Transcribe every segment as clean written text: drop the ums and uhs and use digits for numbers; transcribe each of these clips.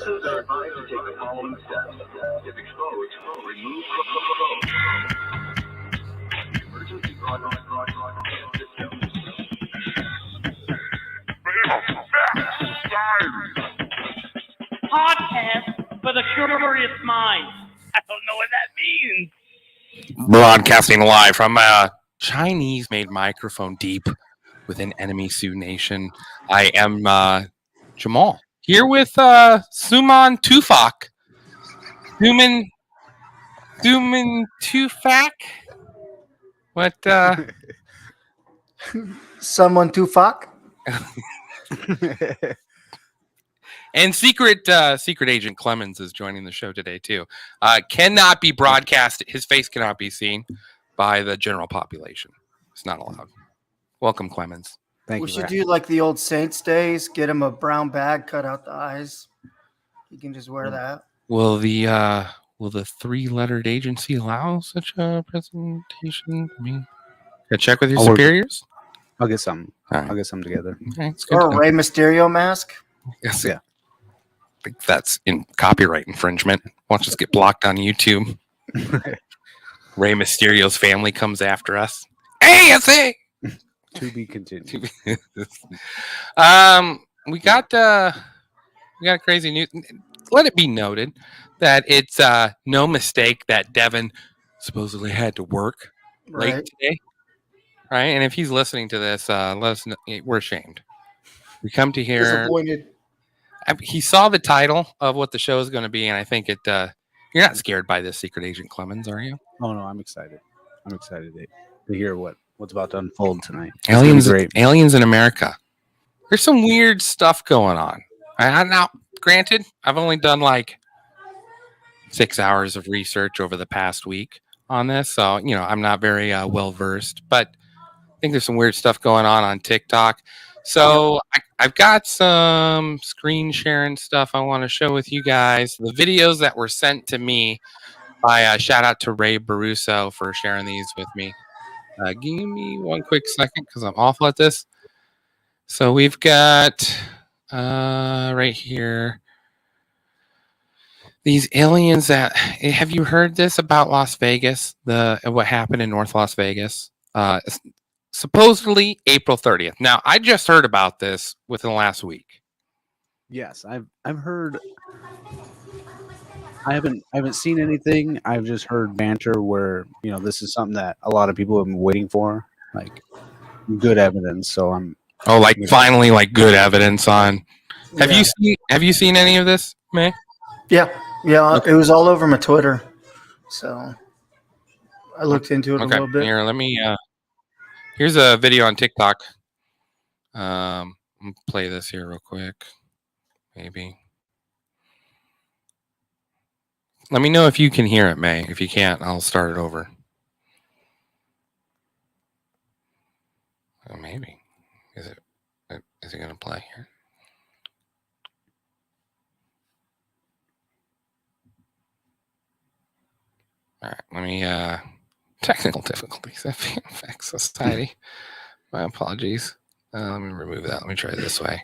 Citizens are advised to take the following steps. If exposed, remove the emergency broadcast system. Podcast for the curious mind. I don't know what that means. Broadcasting live from a Chinese-made microphone deep within enemy Sioux Nation. I am Jamal here with Suman Tufak. Suman Tufak. What? Someone to fuck? And secret agent Clemens is joining the show today too. Cannot be broadcast. His face cannot be seen by the general population. It's not allowed. Welcome, Clemens. We should do like the old Saints days. Get him a brown bag, cut out the eyes. You can just wear that. Will the three-lettered agency allow such a presentation? I mean, check with your superiors. I'll get some. Right. I'll get some together. Okay, it's good Or to a Rey Mysterio mask. Yes, Yeah. I think that's in copyright infringement. Watch us get blocked on YouTube. Rey Mysterio's family comes after us. ASA! To be continued. We got crazy news. Let it be noted that it's no mistake that Devin supposedly had to work late today. Right? And if he's listening to this, let us know. We're ashamed. We come to here. Disappointed. He saw the title of what the show is going to be, and I think it. You're not scared by this secret agent Clemens, are you? Oh no, I'm excited. I'm excited to hear what's about to unfold tonight. Aliens in America. There's some weird stuff going on. Now, granted, I've only done like 6 hours of research over the past week on this, so I'm not very well versed, but I think there's some weird stuff going on Tik-Tok. So I've got some screen sharing stuff I want to show with you guys. The videos that were sent to me by shout out to Ray Baruso for sharing these with me. Give me one quick second because I'm awful at this. So we've got right here these aliens that have you heard this about Las Vegas? What happened in North Las Vegas? Supposedly April 30th. Now, I just heard about this within the last week. Yes, I've heard. I haven't seen anything. I've just heard banter where this is something that a lot of people have been waiting for, like good evidence. So I'm. Oh, like finally, like good evidence on. Have you seen any of this, May? Yeah. Okay. It was all over my Twitter, so I looked into it a little bit. Here, let me. Here's a video on TikTok. I'll play this here real quick. Maybe. Let me know if you can hear it, May. If you can't, I'll start it over. Oh, maybe. Is it going to play here? All right, let me, technical difficulties, FX Society. My apologies. Let me remove that. Let me try it this way.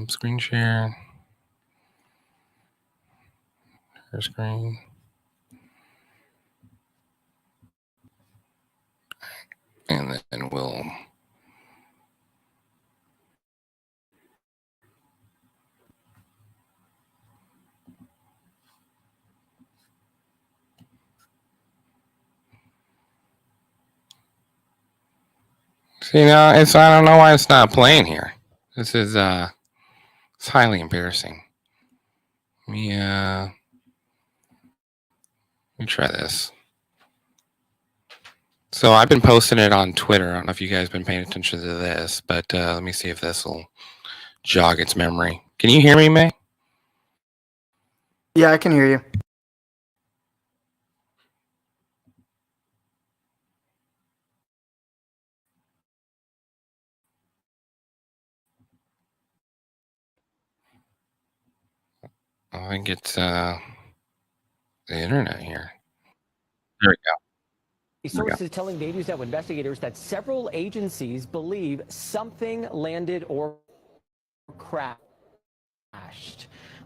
Screen share. Share screen. And then we'll... See, now I don't know why it's not playing here. This is it's highly embarrassing. Let me try this. So I've been posting it on Twitter. I don't know if you guys have been paying attention to this, but let me see if this will jog its memory. Can you hear me, May? Yeah, I can hear you. I think it's the internet here. There we go. Sources telling News Now investigators that several agencies believe something landed or crashed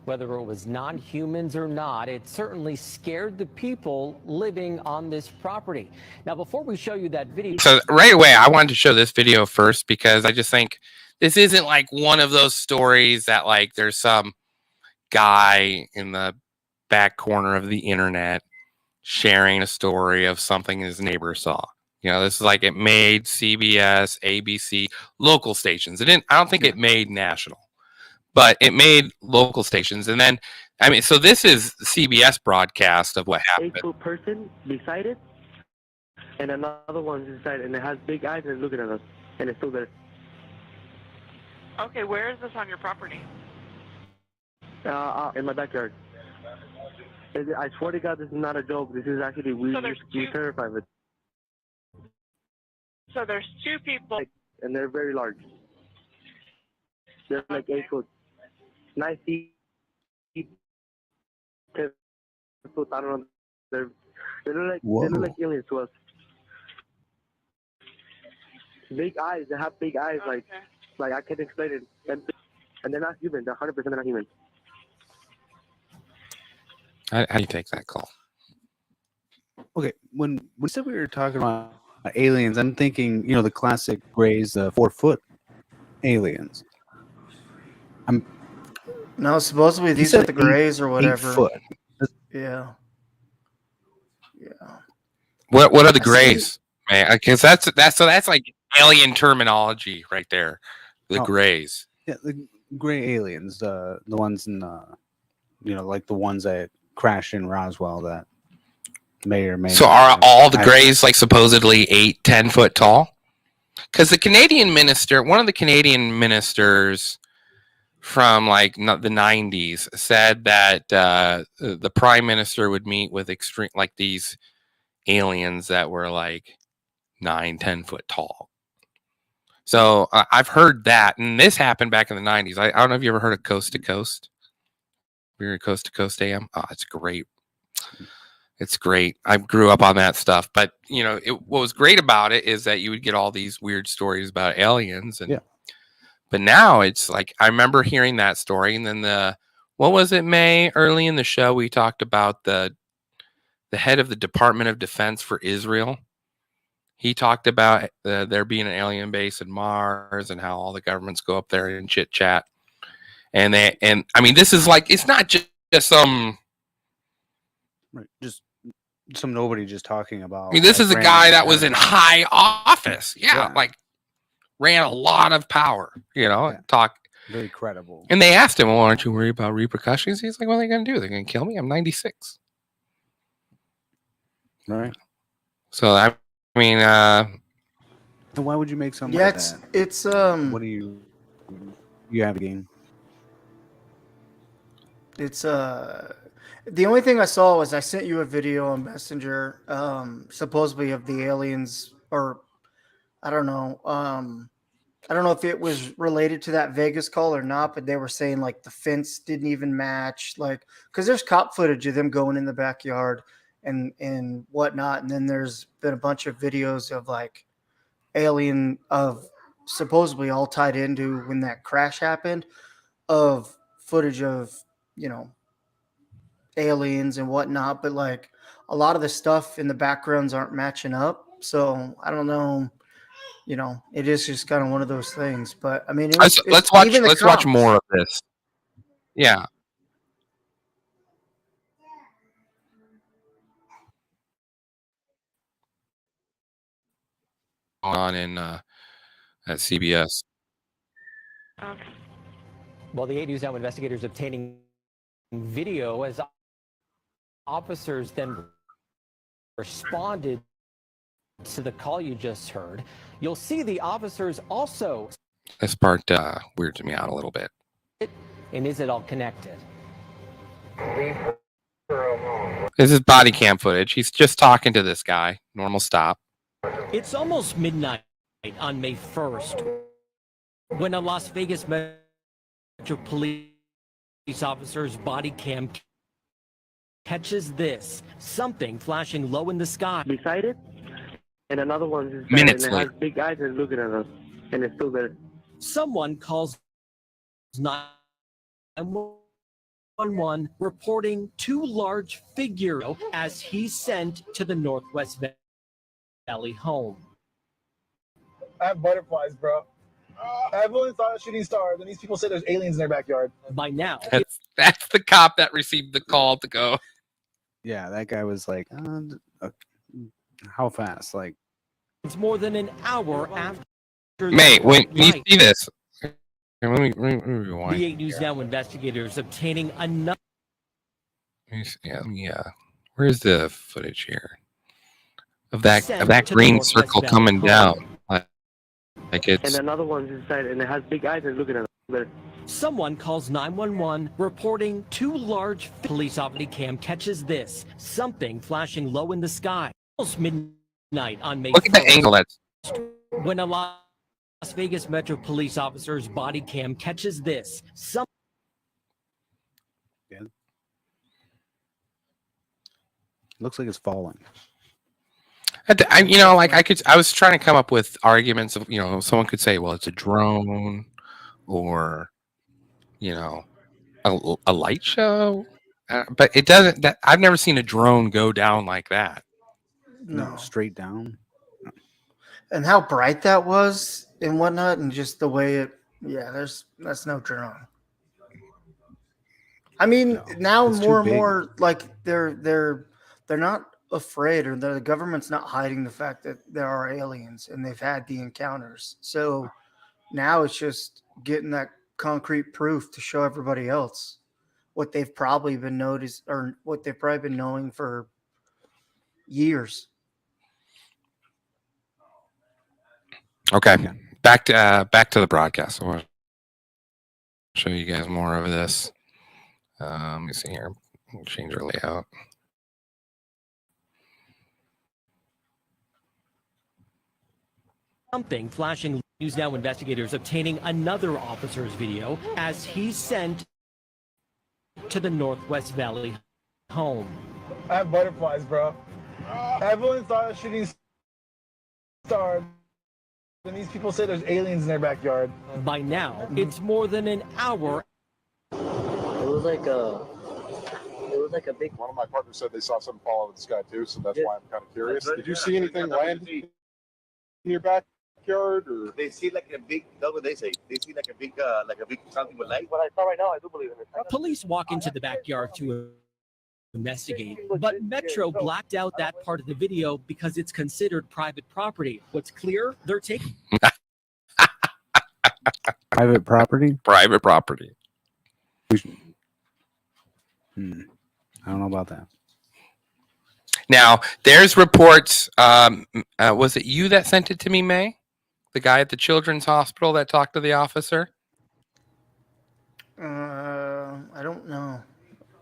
Whether it was non-humans or not, it certainly scared the people living on this property. Now, before we show you that video... So right away, I wanted to show this video first because I just think this isn't like one of those stories that like there's some guy in the back corner of the internet sharing a story of something his neighbor saw. You know, this is like it made CBS, ABC, local stations. It didn't. I don't think it made national, but it made local stations. And then, I mean, so this is CBS broadcast of what happened. 8-foot person beside it, and another one's inside, and it has big eyes and it's looking at us, and it's still there. Okay, where is this on your property? In my backyard. I swear to God, this is not a joke. This is actually we terrified of it. So there's two people. And they're very large. They're like 8 foot. 9 feet. 10 foot. I don't know. They look like aliens to us. Big eyes. They have big eyes. Okay. Like I can't explain it. And they're not human. They're 100% not human. How do you take that call? Okay, when we said we were talking about aliens, I'm thinking, you know, the classic Gray's 4-foot aliens. No, supposedly these are the Greys or whatever. 8 foot. Yeah. What are the Greys, man? Because that's like alien terminology right there. The Greys. Yeah, the gray aliens, the ones in you know, like the ones that crashed in Roswell that may or may So not are all the Greys like supposedly 8-10 foot tall? Because the Canadian minister, one of the Canadian ministers from like the 90s said that the prime minister would meet with extreme, like these aliens that were like 9-10 foot tall. So I've heard that, and this happened back in the 90s. I don't know if you ever heard of Coast to Coast. We were at Coast to Coast AM. Oh, it's great. It's great. I grew up on that stuff. But, you know, what was great about it is that you would get all these weird stories about aliens. And But now it's like, I remember hearing that story. And then what was it, May? Early in the show, we talked about the head of the Department of Defense for Israel. He talked about there being an alien base in Mars and how all the governments go up there and chit chat. And I mean, this is like, it's not just some, just some nobody just talking about. I mean, this is a guy that was in high office. Yeah. Like ran a lot of power, you know, talk. Very credible. And they asked him, well, aren't you worried about repercussions? He's like, what are they going to do? They're going to kill me. I'm 96. Right. So, I mean, then why would you make something like that? It's what do you have a game? It's the only thing I saw was I sent you a video on Messenger, supposedly of the aliens, or I don't know. I don't know if it was related to that Vegas call or not, but they were saying like the fence didn't even match, like, because there's cop footage of them going in the backyard and whatnot, and then there's been a bunch of videos of like alien of supposedly all tied into when that crash happened, of footage of, you know, aliens and whatnot, but like a lot of the stuff in the backgrounds aren't matching up. So I don't know, you know, it is just kind of one of those things. But I mean, let's watch more of this. Yeah. On in at CBS. Okay. Well, the 8 News Now investigators obtaining video as officers then responded to the call you just heard. You'll see the officers also. This part weirds me out a little bit. And is it all connected? This is body cam footage. He's just talking to this guy. Normal stop. It's almost midnight on May 1st when a Las Vegas Metro Police officer's body cam catches this, something flashing low in the sky. Beside it, and another one's inside, Minutes and it later. has big eyes and it's looking at us, and it's still there. Someone calls 911 reporting 2 large figures as he's sent to the Northwest Valley home. I have butterflies, bro. I've only thought of shooting stars, and these people say there's aliens in their backyard. By now, That's the cop that received the call to go. Yeah, that guy was like, how fast? Like, it's more than an hour after. Mate, when you night. see this, let me rewind. The 8 News Now investigators obtaining another. Where's the footage here of that Sent to the green Northwest circle Valley coming home. down? Like And it's another one's inside, and it has big eyes and looking at us. Someone calls 911 reporting 2 large police officer cam catches this, something flashing low in the sky. Almost midnight on May look at the 1st, angle that's when a Las Vegas Metro police officer's body cam catches this. looks like it's falling. I was trying to come up with arguments of, someone could say, well, it's a drone or, a light show. But it doesn't, I've never seen a drone go down like that. No. Straight down. And how bright that was and whatnot, and just the way that's no drone. I mean, now it's more too and big. more, like they're not afraid, or the government's not hiding the fact that there are aliens and they've had the encounters. So now it's just getting that concrete proof to show everybody else what they've probably been noticed, or what they've probably been knowing for years. Okay. Back to the broadcast. I want to show you guys more of this. Let me see here. Change our layout. Something flashing. News Now investigators obtaining another officer's video as he's sent to the Northwest Valley home. I have butterflies, bro. I've only thought of shooting stars, and these people say there's aliens in their backyard. By now, it's more than an hour. It was like a big. One of my partners said they saw something fall out of the sky too, so that's why I'm kind of curious. Did you see anything land in your backyard, or They see like a big, that's what they say. They see like a big something with light. What I saw right now, I do believe in it. Police walk into the backyard to investigate, but Metro blacked out that part of the video because it's considered private property. What's clear, they're taking Private property? Private property. I don't know about that. Now, there's reports. Was it you that sent it to me, May? The guy at the children's hospital that talked to the officer? I don't know.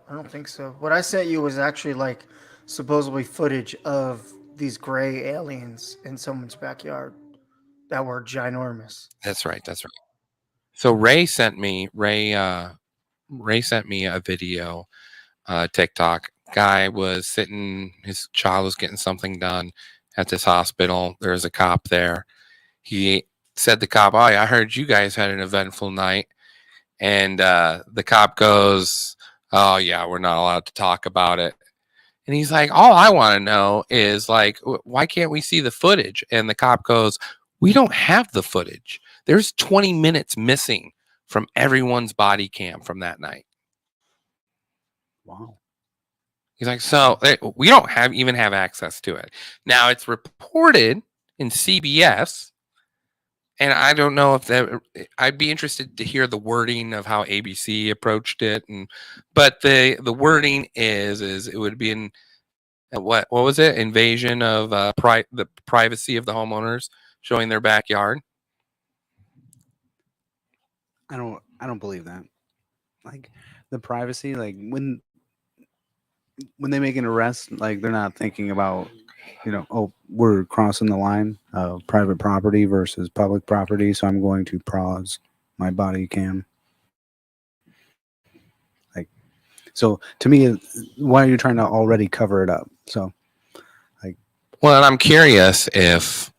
I don't think so. What I sent you was actually like supposedly footage of these gray aliens in someone's backyard that were ginormous. That's right. So Ray sent me a video, TikTok. Guy was sitting, his child was getting something done at this hospital. There's a cop there. He said the cop, "Oh, yeah, I heard you guys had an eventful night." And the cop goes, "Oh, yeah, we're not allowed to talk about it." And he's like, "All I want to know is, like, why can't we see the footage?" And the cop goes, "We don't have the footage. There's 20 minutes missing from everyone's body cam from that night." Wow. He's like, "So we don't even have access to it." Now it's reported in CBS, and I don't know if that. I'd be interested to hear the wording of how ABC approached it, but the wording is it would be in what was it? Invasion of the privacy of the homeowners, showing their backyard. I don't believe that. Like the privacy, like when they make an arrest, like they're not thinking about, oh, we're crossing the line of private property versus public property, so I'm going to pause my body cam. Like, so to me, why are you trying to already cover it up? So, like, well, and I'm curious if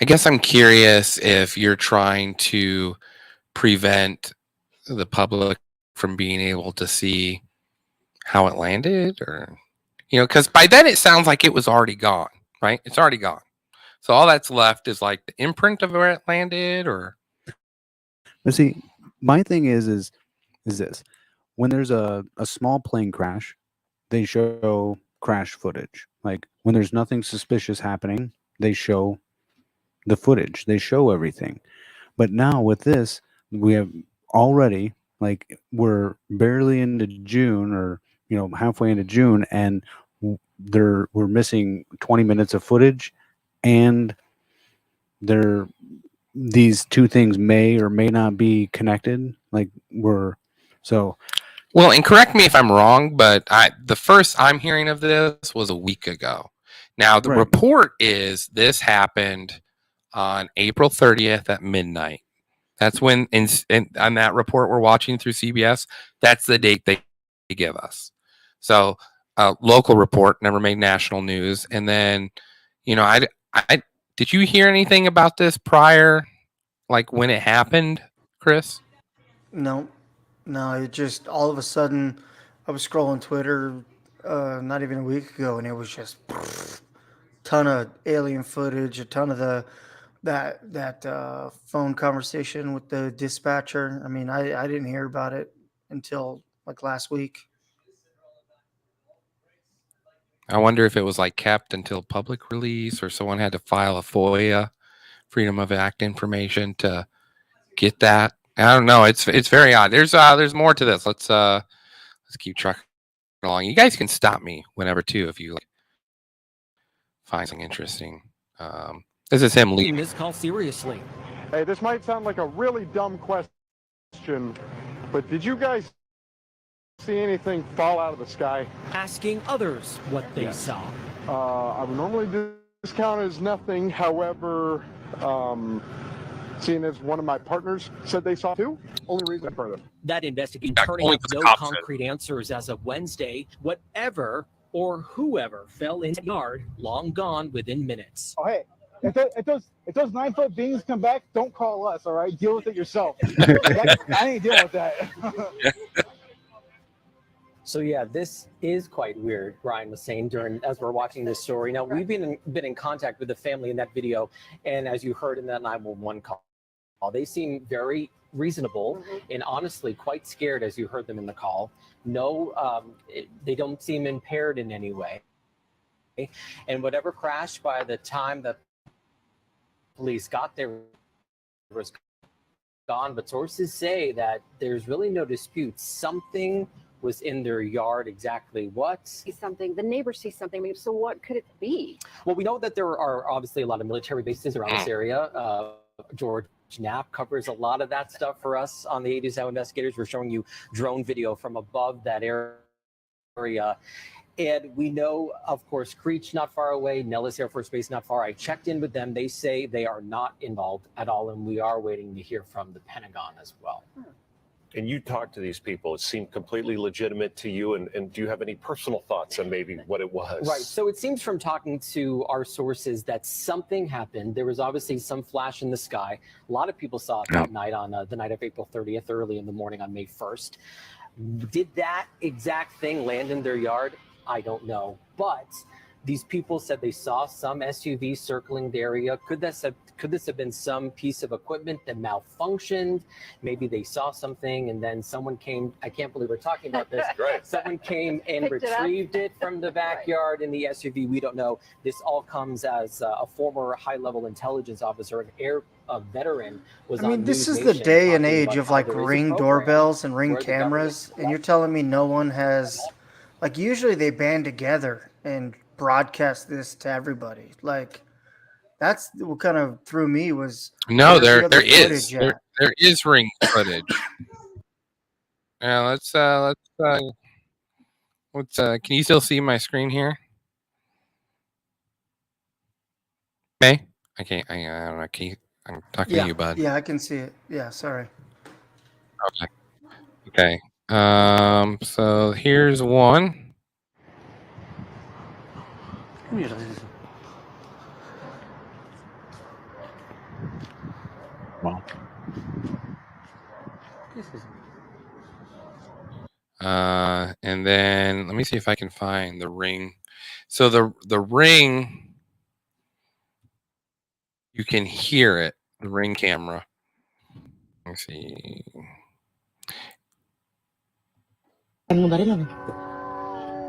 I guess I'm curious if you're trying to prevent the public from being able to see how it landed, or because by then it sounds like it was already gone, right? It's already gone. So all that's left is like the imprint of where it landed, or But see, my thing is this: when there's a small plane crash, they show crash footage. Like when there's nothing suspicious happening, they show the footage. They show everything. But now with this, we have already, like, we're barely into June, or halfway into June, and we're missing 20 minutes of footage, and these two things may or may not be connected. Like so well, and correct me if I'm wrong, but the first I'm hearing of this was a week ago. Now the Right. report is this happened on April 30th at midnight. That's when, on that report we're watching through CBS, that's the date they give us. So, local report never made national news. And then, I did you hear anything about this prior, like when it happened, Chris? No, it just all of a sudden, I was scrolling Twitter, not even a week ago, and it was just ton of alien footage, a ton of that phone conversation with the dispatcher. I mean, I didn't hear about it until like last week. I wonder if it was like kept until public release, or someone had to file a FOIA, Freedom of Act information, to get that. I don't know. It's very odd. There's more to this. Let's keep trucking along. You guys can stop me whenever too if you find something interesting. This is him leaving this call seriously. Hey, this might sound like a really dumb question, but did you guys see anything fall out of the sky? Asking others what they saw. I would normally discount as nothing. However, seeing as one of my partners said they saw two, only reason further. That investigation Yeah, turning only up for the no cops concrete answers as of Wednesday. Whatever or whoever fell into the yard, long gone within minutes. Oh, hey, if those 9-foot beings come back, don't call us, all right? Deal with it yourself. I ain't dealing with that. So yeah, this is quite weird. Ryan was saying as we're watching this story. Now we've been in contact with the family in that video, and as you heard in that 911 call, they seem very reasonable and honestly quite scared as you heard them in the call. No, they don't seem impaired in any way. And whatever crashed, by the time the police got there, was gone. But sources say that there's really no dispute. Something was in their yard. Exactly what? Something. The neighbor sees something. So what could it be? Well, we know that there are obviously a lot of military bases around this area. George Knapp covers a lot of that stuff for us on the 80s Now Investigators. We're showing you drone video from above that area. And we know, of course, Creech not far away, Nellis Air Force Base not far. I checked in with them. They say they are not involved at all, and we are waiting to hear from the Pentagon as well. And you talked to these people. It seemed completely legitimate to you. And do you have any personal thoughts on maybe what it was? Right. So it seems from talking to our sources that something happened. There was obviously some flash in the sky. A lot of people saw it that night on the night of April 30th, early in the morning on May 1st. Did that exact thing land in their yard? I don't know. But these people said they saw some SUV circling the area. Could this have been some piece of equipment that malfunctioned? Maybe they saw something and then someone came. I can't believe we're talking about this. Right. Someone came and retrieved it from the backyard in the SUV. We don't know. This all comes as a former high-level intelligence officer, a veteran, was. I mean, this is the day and age of like Ring doorbells and Ring cameras, and you're telling me no one has, like, usually they band together and broadcast this to everybody. Like, that's what kind of threw me was no, where's the there other is footage at? there is Ring footage. Now let's can you still see my screen here? May? I can't. I don't know. I'm talking to you, bud. Yeah, I can see it. Yeah, sorry. Okay. So here's one. Wow. And then let me see if I can find the ring. So the ring, you can hear it. The ring camera. Let me see.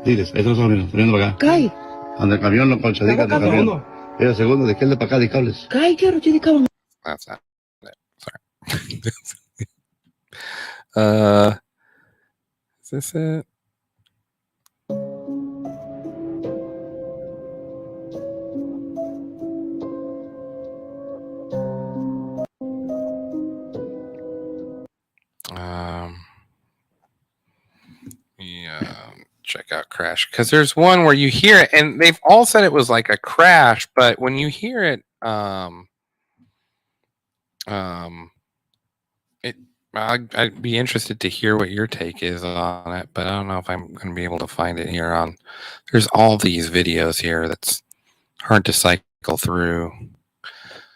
Diles, ahí están los sobrinos, veniendo para acá. ¿Qué? Anda el camión, los colchadicas del camión. Mira, segundo, de izquierda para acá, de cables. That's not it. Sorry. Is this it? Yeah, check out crash, because there's one where you hear it, and they've all said it was like a crash, but when you hear it, it I'd be interested to hear what your take is on it, but I don't know if I'm going to be able to find it here on. There's all these videos here that's hard to cycle through.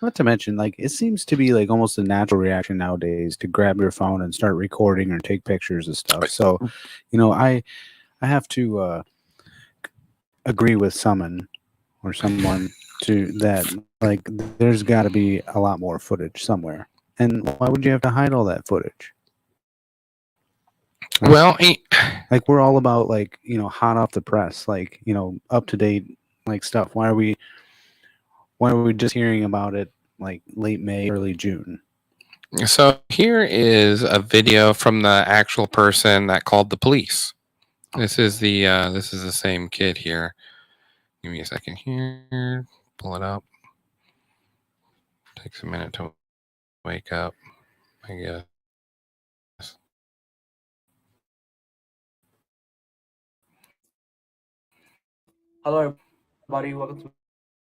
Not to mention, like, it seems to be like almost a natural reaction nowadays to grab your phone and start recording or take pictures of stuff. So, you know, I have to agree with someone to that. Like, there's got to be a lot more footage somewhere. And why would you have to hide all that footage? Well, like, we're all about, like, you know, hot off the press, like, you know, up to date, like, stuff. Why are we just hearing about it like late May, early June? So here is a video from the actual person that called the police. This is the same kid here. Give me a second here. Pull it up. Takes a minute to wake up, I guess. Hello everybody, welcome to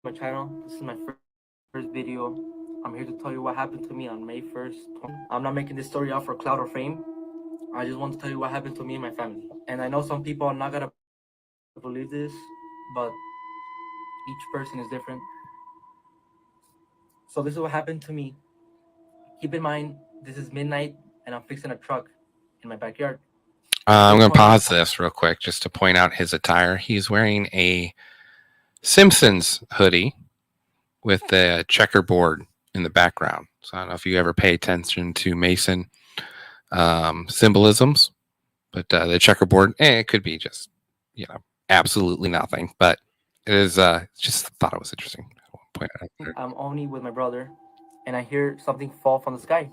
my channel. This is my first video. I'm here to tell you what happened to me on May 1st. I'm not making this story out for clout or fame. I just want to tell you what happened to me and my family. And I know some people are not gonna believe this, but each person is different. So this is what happened to me. Keep in mind, this is midnight and I'm fixing a truck in my backyard. I'm going to pause this real quick just to point out his attire. He's wearing a Simpsons hoodie with the checkerboard in the background. So I don't know if you ever pay attention to Mason symbolisms, but the checkerboard, it could be just, you know, absolutely nothing, but it is just thought it was interesting. Point out there. I'm only with my brother and I hear something fall from the sky.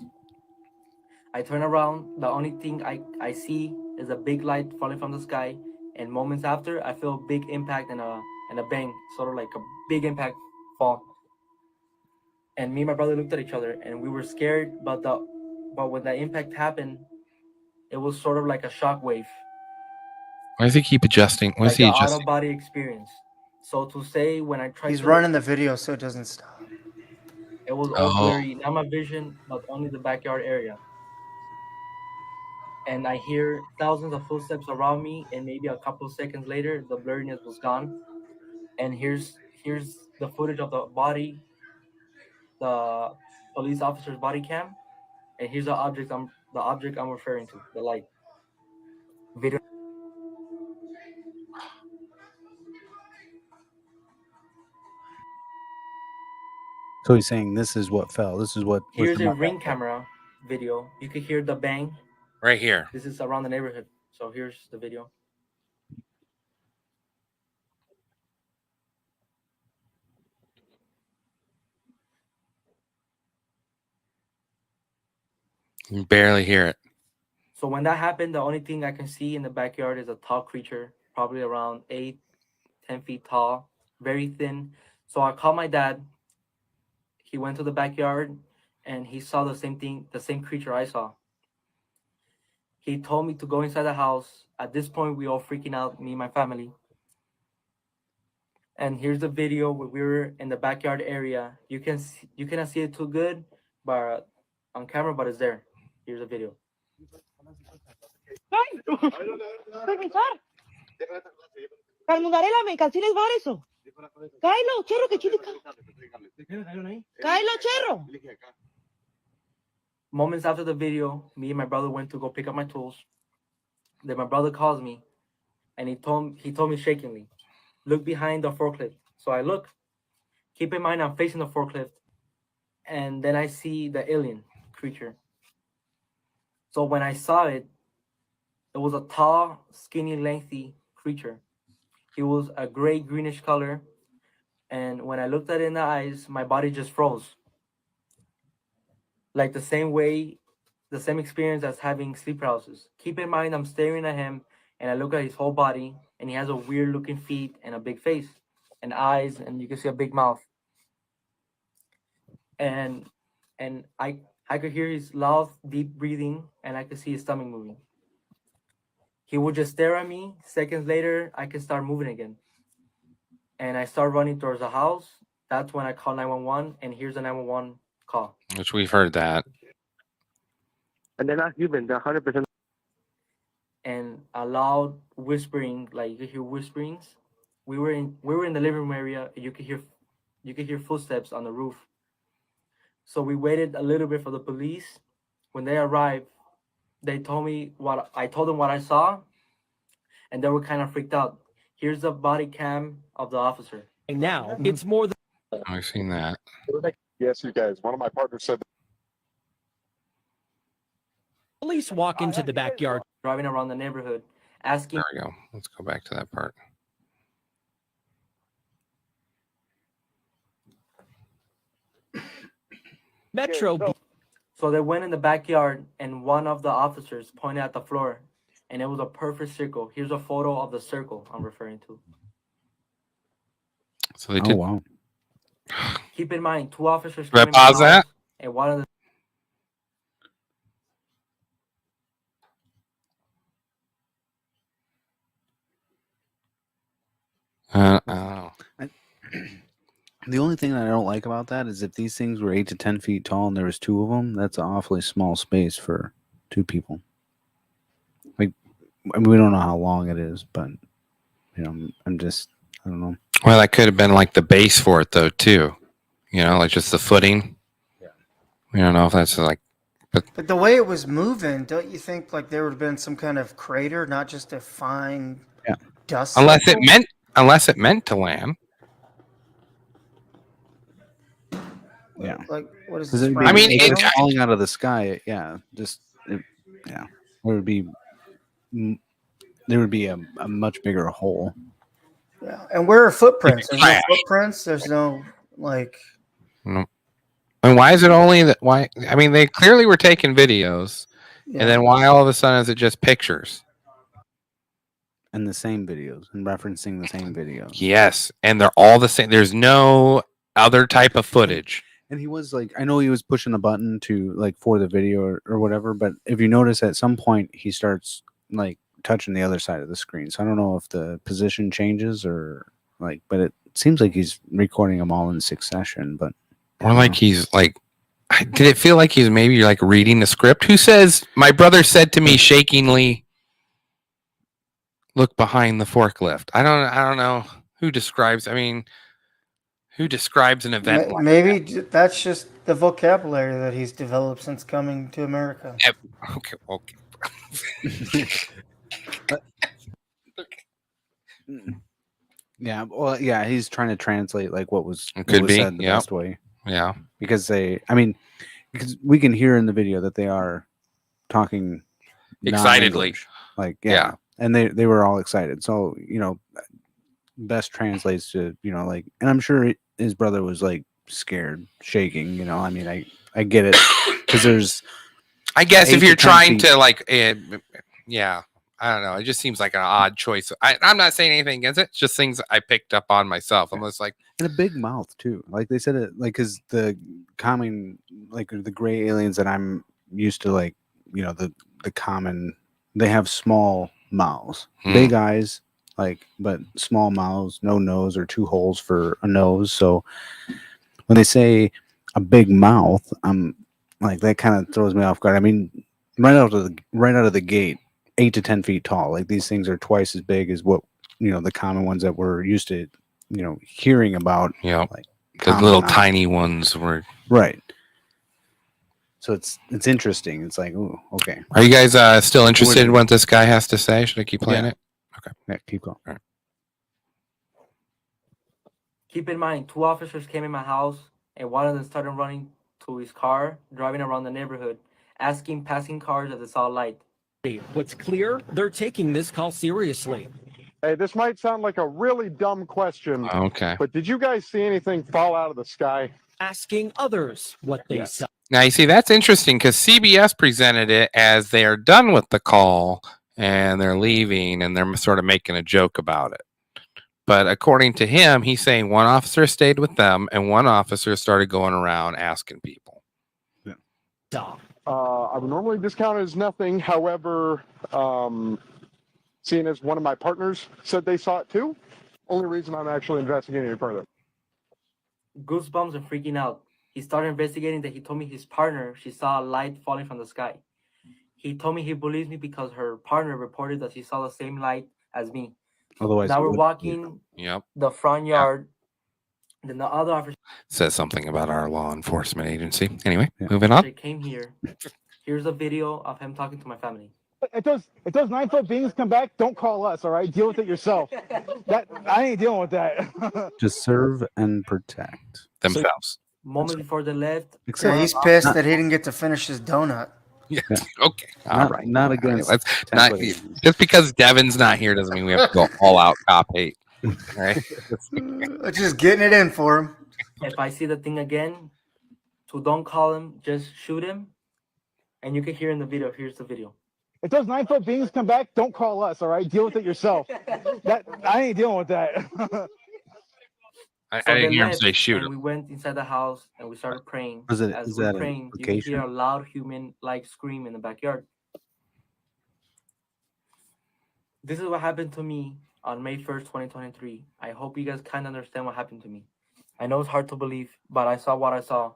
I turn around, the only thing I see is a big light falling from the sky, and moments after I feel a big impact and a bang, sort of like a big impact fall. And me and my brother looked at each other and we were scared, but when the impact happened, it was sort of like a shock wave. Why does he keep adjusting? Why is Like he an out adjusting? of body experience. So to say, when I tried He's to running the video so it doesn't stop. it was all blurry, not my vision, but only the backyard area. And I hear thousands of footsteps around me, and maybe a couple of seconds later, the blurriness was gone. And here's the footage of the body, the police officer's body cam, and here's the object I'm referring to, the light. Video. So he's saying this is what fell. This is what. Here's a ring camera video. You could hear the bang. Right here. This is around the neighborhood. So here's the video. You can barely hear it. So when that happened, the only thing I can see in the backyard is a tall creature, probably around 8-10 feet tall, very thin. So I called my dad. He went to the backyard and he saw the same thing, the same creature I saw. He told me to go inside the house. At this point, we all freaking out, me and my family. And here's the video where we were in the backyard area. You cannot see it too good, but on camera, but it's there. Here's the video. Carnudarela, me calcines bar eso. Cáelo, cherro, que chile. Cáelo, cherro. moments after the video, me and my brother went to go pick up my tools. Then my brother calls me, and he told me shakingly, "Look behind the forklift." So I look. Keep in mind, I'm facing the forklift, and then I see the alien creature. So when I saw it, it was a tall, skinny, lengthy creature. He was a gray, greenish color, and when I looked at it in the eyes, my body just froze. Like the same experience as having sleep paralysis. Keep in mind, I'm staring at him, and I look at his whole body, and he has a weird looking feet and a big face, and eyes, and you can see a big mouth. And I could hear his loud, deep breathing, and I could see his stomach moving. He would just stare at me. Seconds later, I could start moving again. And I start running towards the house. That's when I call 911, and here's the 911 call. Which we've heard that. And they're not human. They're 100%. And a loud whispering, like you could hear whisperings. We were in the living room area. And you could hear footsteps on the roof. So we waited a little bit for the police. When they arrived, they told me I told them what I saw, and they were kind of freaked out. Here's the body cam of the officer. Now it's more than. I've seen that. Yes, you guys. One of my partners said. Police walk into the backyard. Driving around the neighborhood, asking. There we go. Let's go back to that part. Metro. So they went in the backyard, and one of the officers pointed at the floor, and it was a perfect circle. Here's a photo of the circle I'm referring to. So they did. Oh, wow. Keep in mind, 2 officers. Do I pause that? And one of the. Oh. The only thing that I don't like about that is if these things were 8 to 10 feet tall and there was 2 of them, that's an awfully small space for 2 people. Like, I mean, we don't know how long it is, but you know, I don't know. Well, that could have been like the base for it, though, too. You know, like just the footing. Yeah. We don't know if that's like. But the way it was moving, don't you think like there would have been some kind of crater, not just a fine dust? Unless circle? it meant to land. Yeah. Like, what is Because this? I mean, it's falling out of the sky. Yeah, there would be a much bigger hole. Yeah, and where are footprints? There's no footprints. There's no like. No. And why is it only that? Why? I mean, they clearly were taking videos, and then why all of a sudden is it just pictures? And the same videos, and referencing the same videos. Yes, and they're all the same. There's no other type of footage. And he was like, I know he was pushing the button to like for the video or whatever, but if you notice at some point he starts like touching the other side of the screen. So I don't know if the position changes or like, but it seems like he's recording them all in succession. But or like he's like, did it feel like he's maybe like reading the script? Who says? My brother said to me shakingly, "Look behind the forklift." I don't know who describes. I mean. Who describes an event like maybe that? That's just the vocabulary that he's developed since coming to America. Okay. Yeah, well, yeah, he's trying to translate like what was said the best way. Yeah, because because we can hear in the video that they are talking excitedly, like and they were all excited. So you know, best translates to like, and I'm sure his brother was like scared, shaking. You know, I mean, I get it because there's. I guess if you're trying to like, yeah, I don't know. It just seems like an odd choice. I'm not saying anything against it. It's just things I picked up on myself. I'm just like, and a big mouth too. Like they said it, like because the common, like the gray aliens that I'm used to, like the common, they have small mouths, big eyes. Like, but small mouths, no nose or 2 holes for a nose. So when they say a big mouth, I'm like, that kind of throws me off guard. I mean, right out of the gate, 8 to 10 feet tall. Like these things are twice as big as what the common ones that we're used to, hearing about. Yeah, like the little tiny ones were right. So it's interesting. It's like, ooh, okay. Are you guys still interested in what this guy has to say? Should I keep playing it? Okay. Yeah, keep going. All right. Keep in mind, 2 officers came in my house, and one of them started running to his car, driving around the neighborhood, asking passing cars if they saw a light. What's clear, they're taking this call seriously. Hey, this might sound like a really dumb question. Okay. But did you guys see anything fall out of the sky? Asking others what they saw. Now, you see, that's interesting because CBS presented it as they are done with the call and they're leaving and they're sort of making a joke about it. But according to him, he's saying one officer stayed with them and one officer started going around asking people. I would normally discount it as nothing. However, seeing as one of my partners said they saw it too, only reason I'm actually investigating it further. Goosebumps and freaking out. He started investigating that he told me his partner, she saw a light falling from the sky. He told me he believes me because her partner reported that she saw the same light as me. Otherwise, now we're walking the front yard. Then the other officer Says something about our law enforcement agency. Anyway, moving on. came here. Here's a video of him talking to my family. If those 9-foot beings come back, don't call us, all right? Deal with it yourself. I ain't dealing with that. Just serve and protect themselves. Moments before they left, Yeah, he's pissed that he didn't get to finish his donut. Yeah. Okay. All right. Not against. Let's not, just because Devin's not here doesn't mean we have to go all out cop hate. All right. Just getting it in for him. If I see the thing again, so don't call him, just shoot him. And you can hear in the video. Here's the video. If those 9-foot beings come back, don't call us, all right? Deal with it yourself. I ain't dealing with that. I So didn't they hear him left, say shoot and him. we went inside the house and we started praying. Is As that we're an praying, you can implication? hear a loud human-like scream in the backyard. This is what happened to me on May 1st, 2023. I hope you guys kind of understand what happened to me. I know it's hard to believe, but I saw what I saw,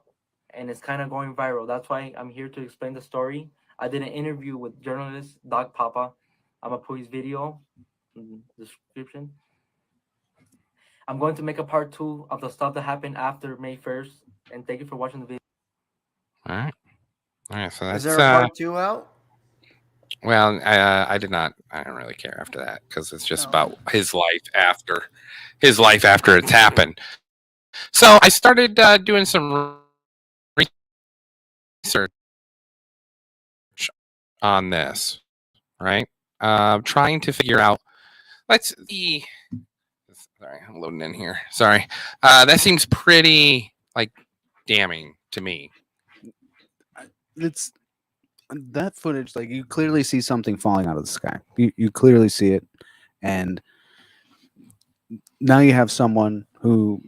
and it's kind of going viral. That's why I'm here to explain the story. I did an interview with journalist Doc Papa. I'm going to put his video in the description. I'm going to make a part 2 of the stuff that happened after May 1st, and thank you for watching the video. All right. All right. So that's Is there a part 2 out? well, I did not. I don't really care after that because it's just about his life after it's happened. So I started doing some research on this, right? Trying to figure out. Let's see. Sorry, I'm loading in here. Sorry. That seems pretty damning to me. It's that footage. Like you clearly see something falling out of the sky. You clearly see it, and now you have someone who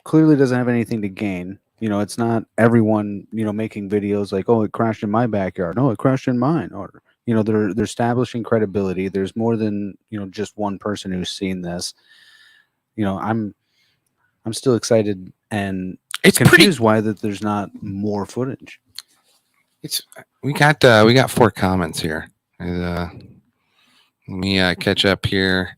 clearly doesn't have anything to gain. It's not everyone making videos like, oh, it crashed in my backyard. No, it crashed in mine. Or they're establishing credibility. There's more than just one person who's seen this. I'm still excited and it's confused why that there's not more footage. We got 4 comments here. Let me catch up here.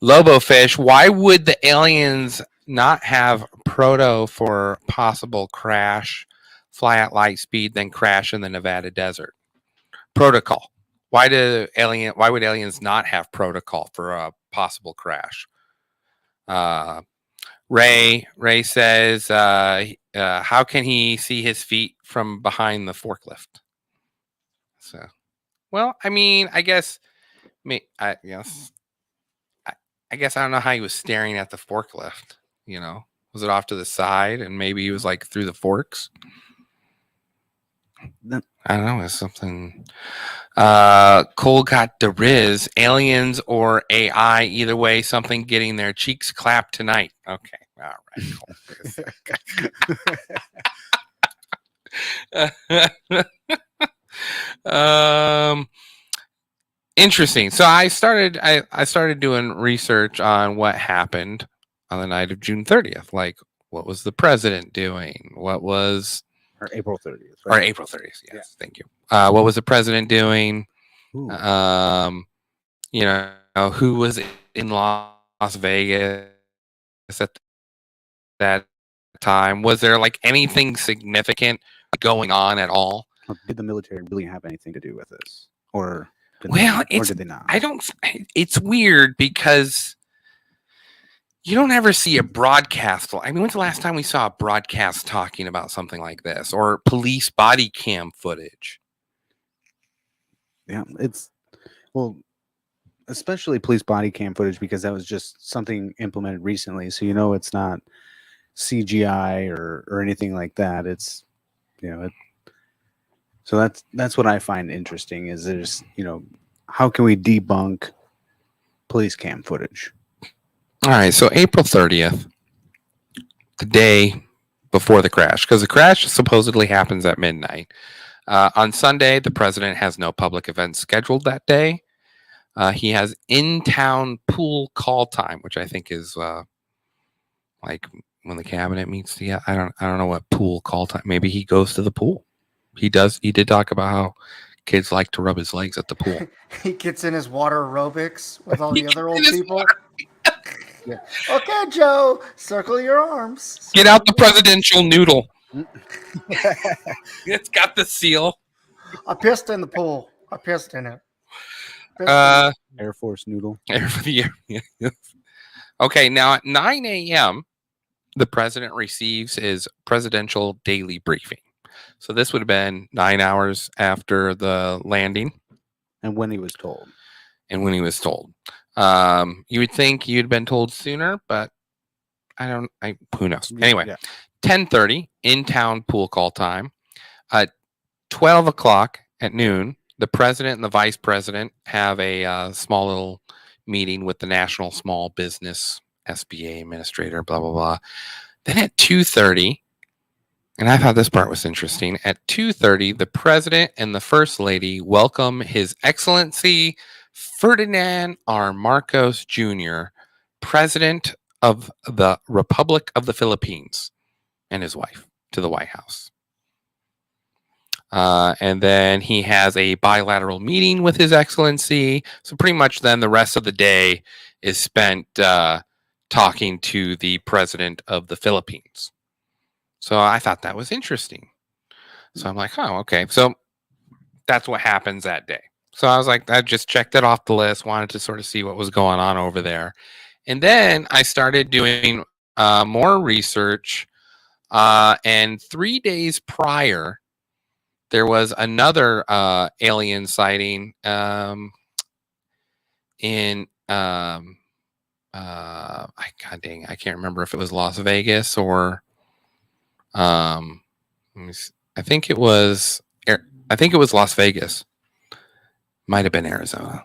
Lobofish, why would the aliens not have proto for possible crash, fly at light speed, then crash in the Nevada desert? Protocol. Why would aliens not have protocol for a possible crash? Ray says, how can he see his feet from behind the forklift? So, well, I mean, I guess I don't know how he was staring at the forklift. Was it off to the side and maybe he was like through the forks? I don't know. It's something. Cole got the Riz, aliens or AI. Either way, something getting their cheeks clapped tonight. Okay. All right. Interesting. So I started doing research on what happened on the night of June 30th. Like, what was the president doing? What was Or April 30th. Or April 30th. Yes, thank you. What was the president doing? Who was in Las Vegas at that time? Was there anything significant going on at all? Did the military really have anything to do with this, or did they not? I don't. It's weird because you don't ever see a broadcast. I mean, when's the last time we saw a broadcast talking about something like this, or police body cam footage? Yeah, especially police body cam footage, because that was just something implemented recently. So it's not CGI or anything like that. It's so that's what I find interesting is there's how can we debunk police cam footage? All right, so April 30th, the day before the crash, because the crash supposedly happens at midnight. On Sunday, the president has no public events scheduled that day. He has in-town pool call time, which I think is like when the cabinet meets together. I don't know what pool call time. Maybe he goes to the pool. He did talk about how kids like to rub his legs at the pool. He gets in his water aerobics with all the other old people. Yeah. Okay, Joe, circle your arms. Get out the presidential noodle. It's got the seal. I pissed in the pool. I pissed in it. Air Force noodle. Okay, now at 9 a.m., the president receives his presidential daily briefing. So this would have been 9 hours after the landing. And when he was told. You would think you'd been told sooner, but who knows? Anyway, 10:30 in-town pool call time. 12 o'clock at noon, the president and the vice president have a small little meeting with the National Small Business SBA administrator, blah, blah, blah. Then at 2:30, and I thought this part was interesting, at 2:30, the president and the first lady welcome His Excellency Ferdinand R. Marcos Jr., President of the Republic of the Philippines, and his wife to the White House. And then he has a bilateral meeting with His Excellency. So pretty much then the rest of the day is spent talking to the president of the Philippines. So I thought that was interesting. So I'm like, oh, okay. So that's what happens that day. So I was like, I just checked it off the list, wanted to sort of see what was going on over there. And then I started doing more research. And 3 days prior, there was another alien sighting in God dang, I can't remember if it was Las Vegas or I think it was Las Vegas. Might have been Arizona.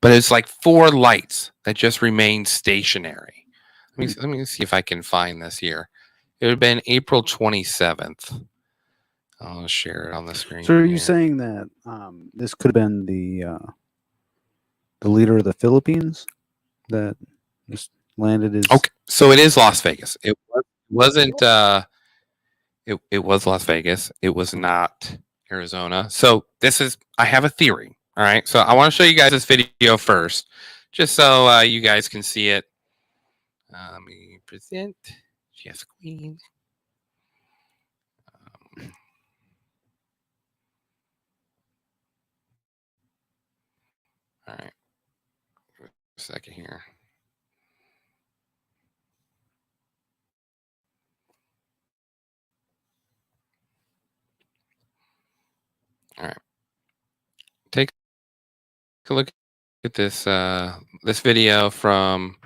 But it's like 4 lights that just remained stationary. Let me see if I can find this here. It would have been April 27th. I'll share it on the screen. So are you saying that this could have been the leader of the Philippines that just landed his... Okay, so it is Las Vegas. It wasn't. It was Las Vegas. It was not Arizona. So I have a theory. All right. So I want to show you guys this video first, just so you guys can see it. Let me present. Yes, Queen. All right. A second here. All right. Take a look at this this video from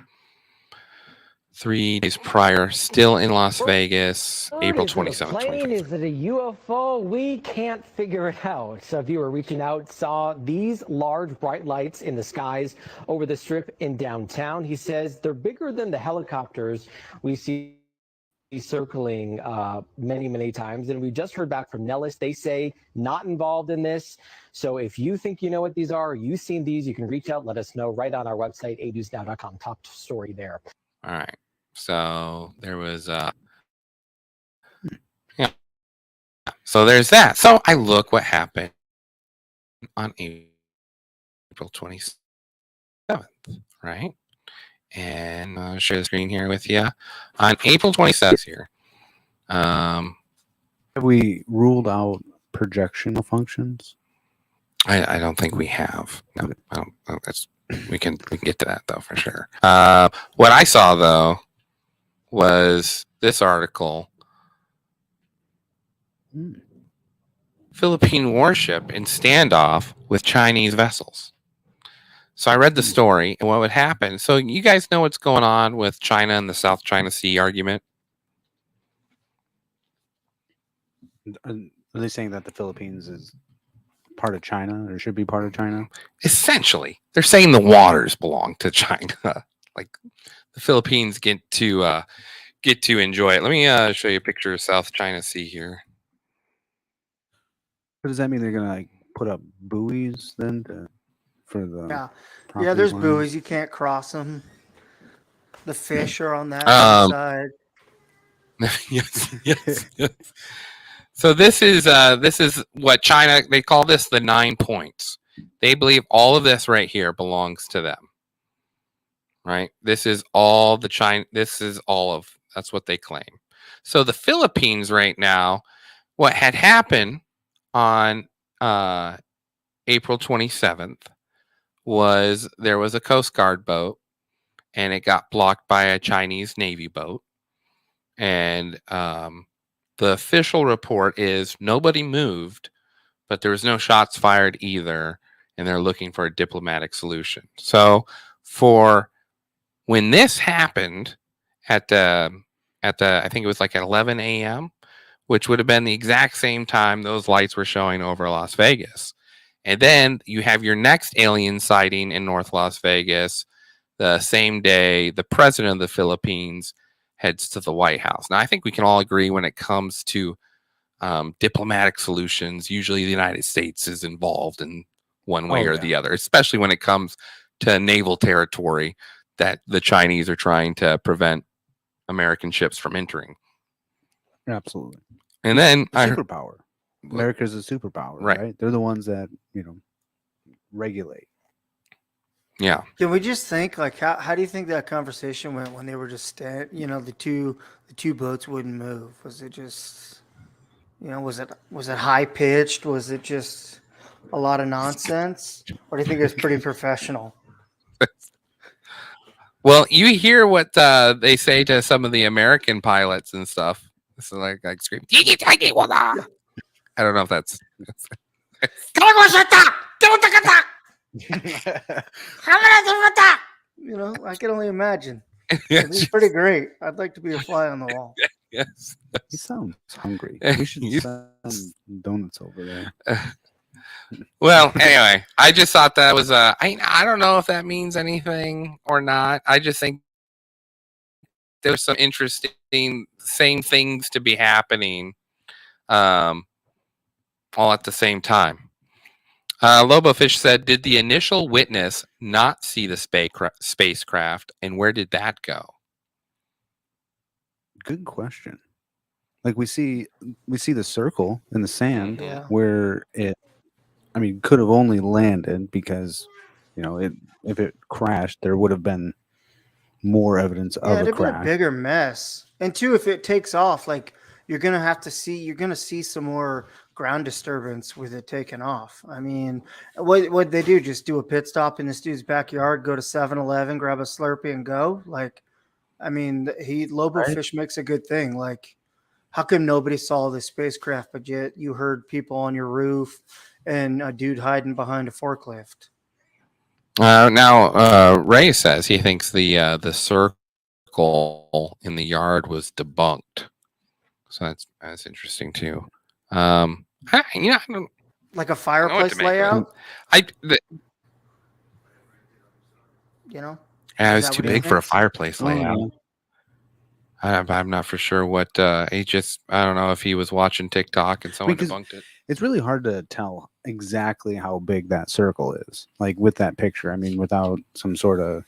3 days prior, still in Las Vegas, April 27th. Plane, is it a UFO? We can't figure it out. So a viewer reaching out saw these large bright lights in the skies over the strip in downtown. He says they're bigger than the helicopters we see circling many times. And we just heard back from Nellis. They say not involved in this. So if you think you know what these are, or you've seen these, you can reach out, let us know right on our website, anewsnow.com. Top story there. All right. So there was so there's that. So I look what happened on April 27th, right? And I'll share the screen here with you. On April 27th here. Have we ruled out projection functions? I don't think we have. No, I don't. That's we can get to that though for sure. What I saw though was this article: Philippine warship in standoff with Chinese vessels. So I read the story and what would happen. So you guys know what's going on with China and the South China Sea argument? Are they saying that the Philippines is part of China or should be part of China? Essentially, they're saying the waters belong to China. Like the Philippines get to enjoy it. Let me show you a picture of South China Sea here. What does that mean? They're gonna like put up buoys then for the Yeah, there's lines? buoys. You can't cross them. The fish are on that side. yes. So this is what China, they call this the 9 points. They believe all of this right here belongs to them. Right? This is all the China. That's what they claim. So the Philippines right now, what had happened on April 27th was there was a Coast Guard boat and it got blocked by a Chinese Navy boat. And the official report is nobody moved, but there was no shots fired either. And they're looking for a diplomatic solution. So for when this happened at the I think it was like at 11 a.m., which would have been the exact same time those lights were showing over Las Vegas. And then you have your next alien sighting in North Las Vegas the same day the president of the Philippines heads to the White House. Now, I think we can all agree when it comes to diplomatic solutions, usually the United States is involved in one way or the other, especially when it comes to naval territory that the Chinese are trying to prevent American ships from entering. Absolutely. And then superpower. America's a superpower, right? They're the ones that, regulate. Yeah. Can we just think like how do you think that conversation went when they were just the two boats wouldn't move? Was it just was it high pitched? Was it just a lot of nonsense? Or do you think it was pretty professional? Well, you hear what they say to some of the American pilots and stuff. It's like scream. I don't know if that's. I can only imagine. It's pretty great. I'd like to be a fly on the wall. Yes. He sounds hungry. We should send donuts over there. Well, anyway, I just thought that was I don't know if that means anything or not. I just think there's some interesting same things to be happening all at the same time. Lobofish said, did the initial witness not see the spacecraft, and where did that go? Good question. Like we see the circle in the sand where it, could have only landed because, if it crashed, there would have been more evidence of a it'd crash. been a bigger mess. And two, if it takes off, like you're gonna see some more ground disturbance with it taking off. What they do? Just do a pit stop in this dude's backyard, go to 7-Eleven, grab a Slurpee, and go. Lobofish makes a good thing. Like, how come nobody saw this spacecraft, but yet you heard people on your roof and a dude hiding behind a forklift? Now, Ray says he thinks the circle in the yard was debunked. So that's interesting too. I don't, like a fireplace layout. It was Is too that what he big for a thinks? fireplace layout. I'm not for sure what I don't know if he was watching TikTok and someone debunked it. It's really hard to tell exactly how big that circle is, like with that picture. without some sort of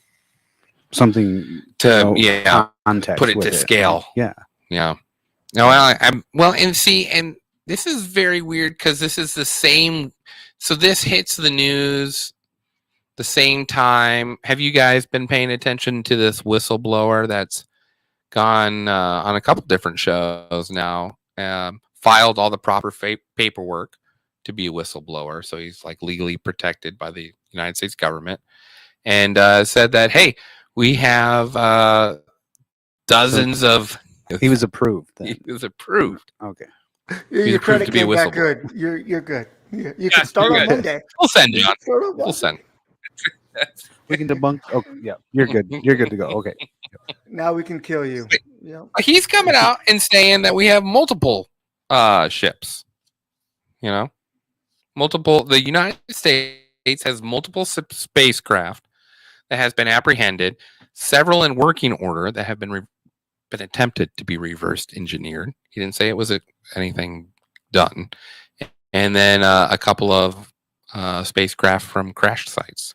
something to context, put it with to scale. Yeah. No, and this is very weird because this is the same. So this hits the news the same time. Have you guys been paying attention to this whistleblower that's gone on a couple different shows now? Filed all the proper paperwork to be a whistleblower, so he's like legally protected by the United States government, and said that, hey, we have dozens of. He was approved. Then. He was approved. Okay. Your approved credit to be a came back whistleblower. good. You're good. You can start you're on good. Monday. We'll send, You John. can start on We'll Monday. send. We can debunk. Oh, yeah, you're good. You're good to go. Okay. Now we can kill you. Yeah. He's coming out and saying that we have multiple ships. You know, multiple. The United States has multiple spacecraft that has been apprehended, several in working order that have been attempted to be reversed engineered. He didn't say it was anything done, and then a couple of spacecraft from crash sites.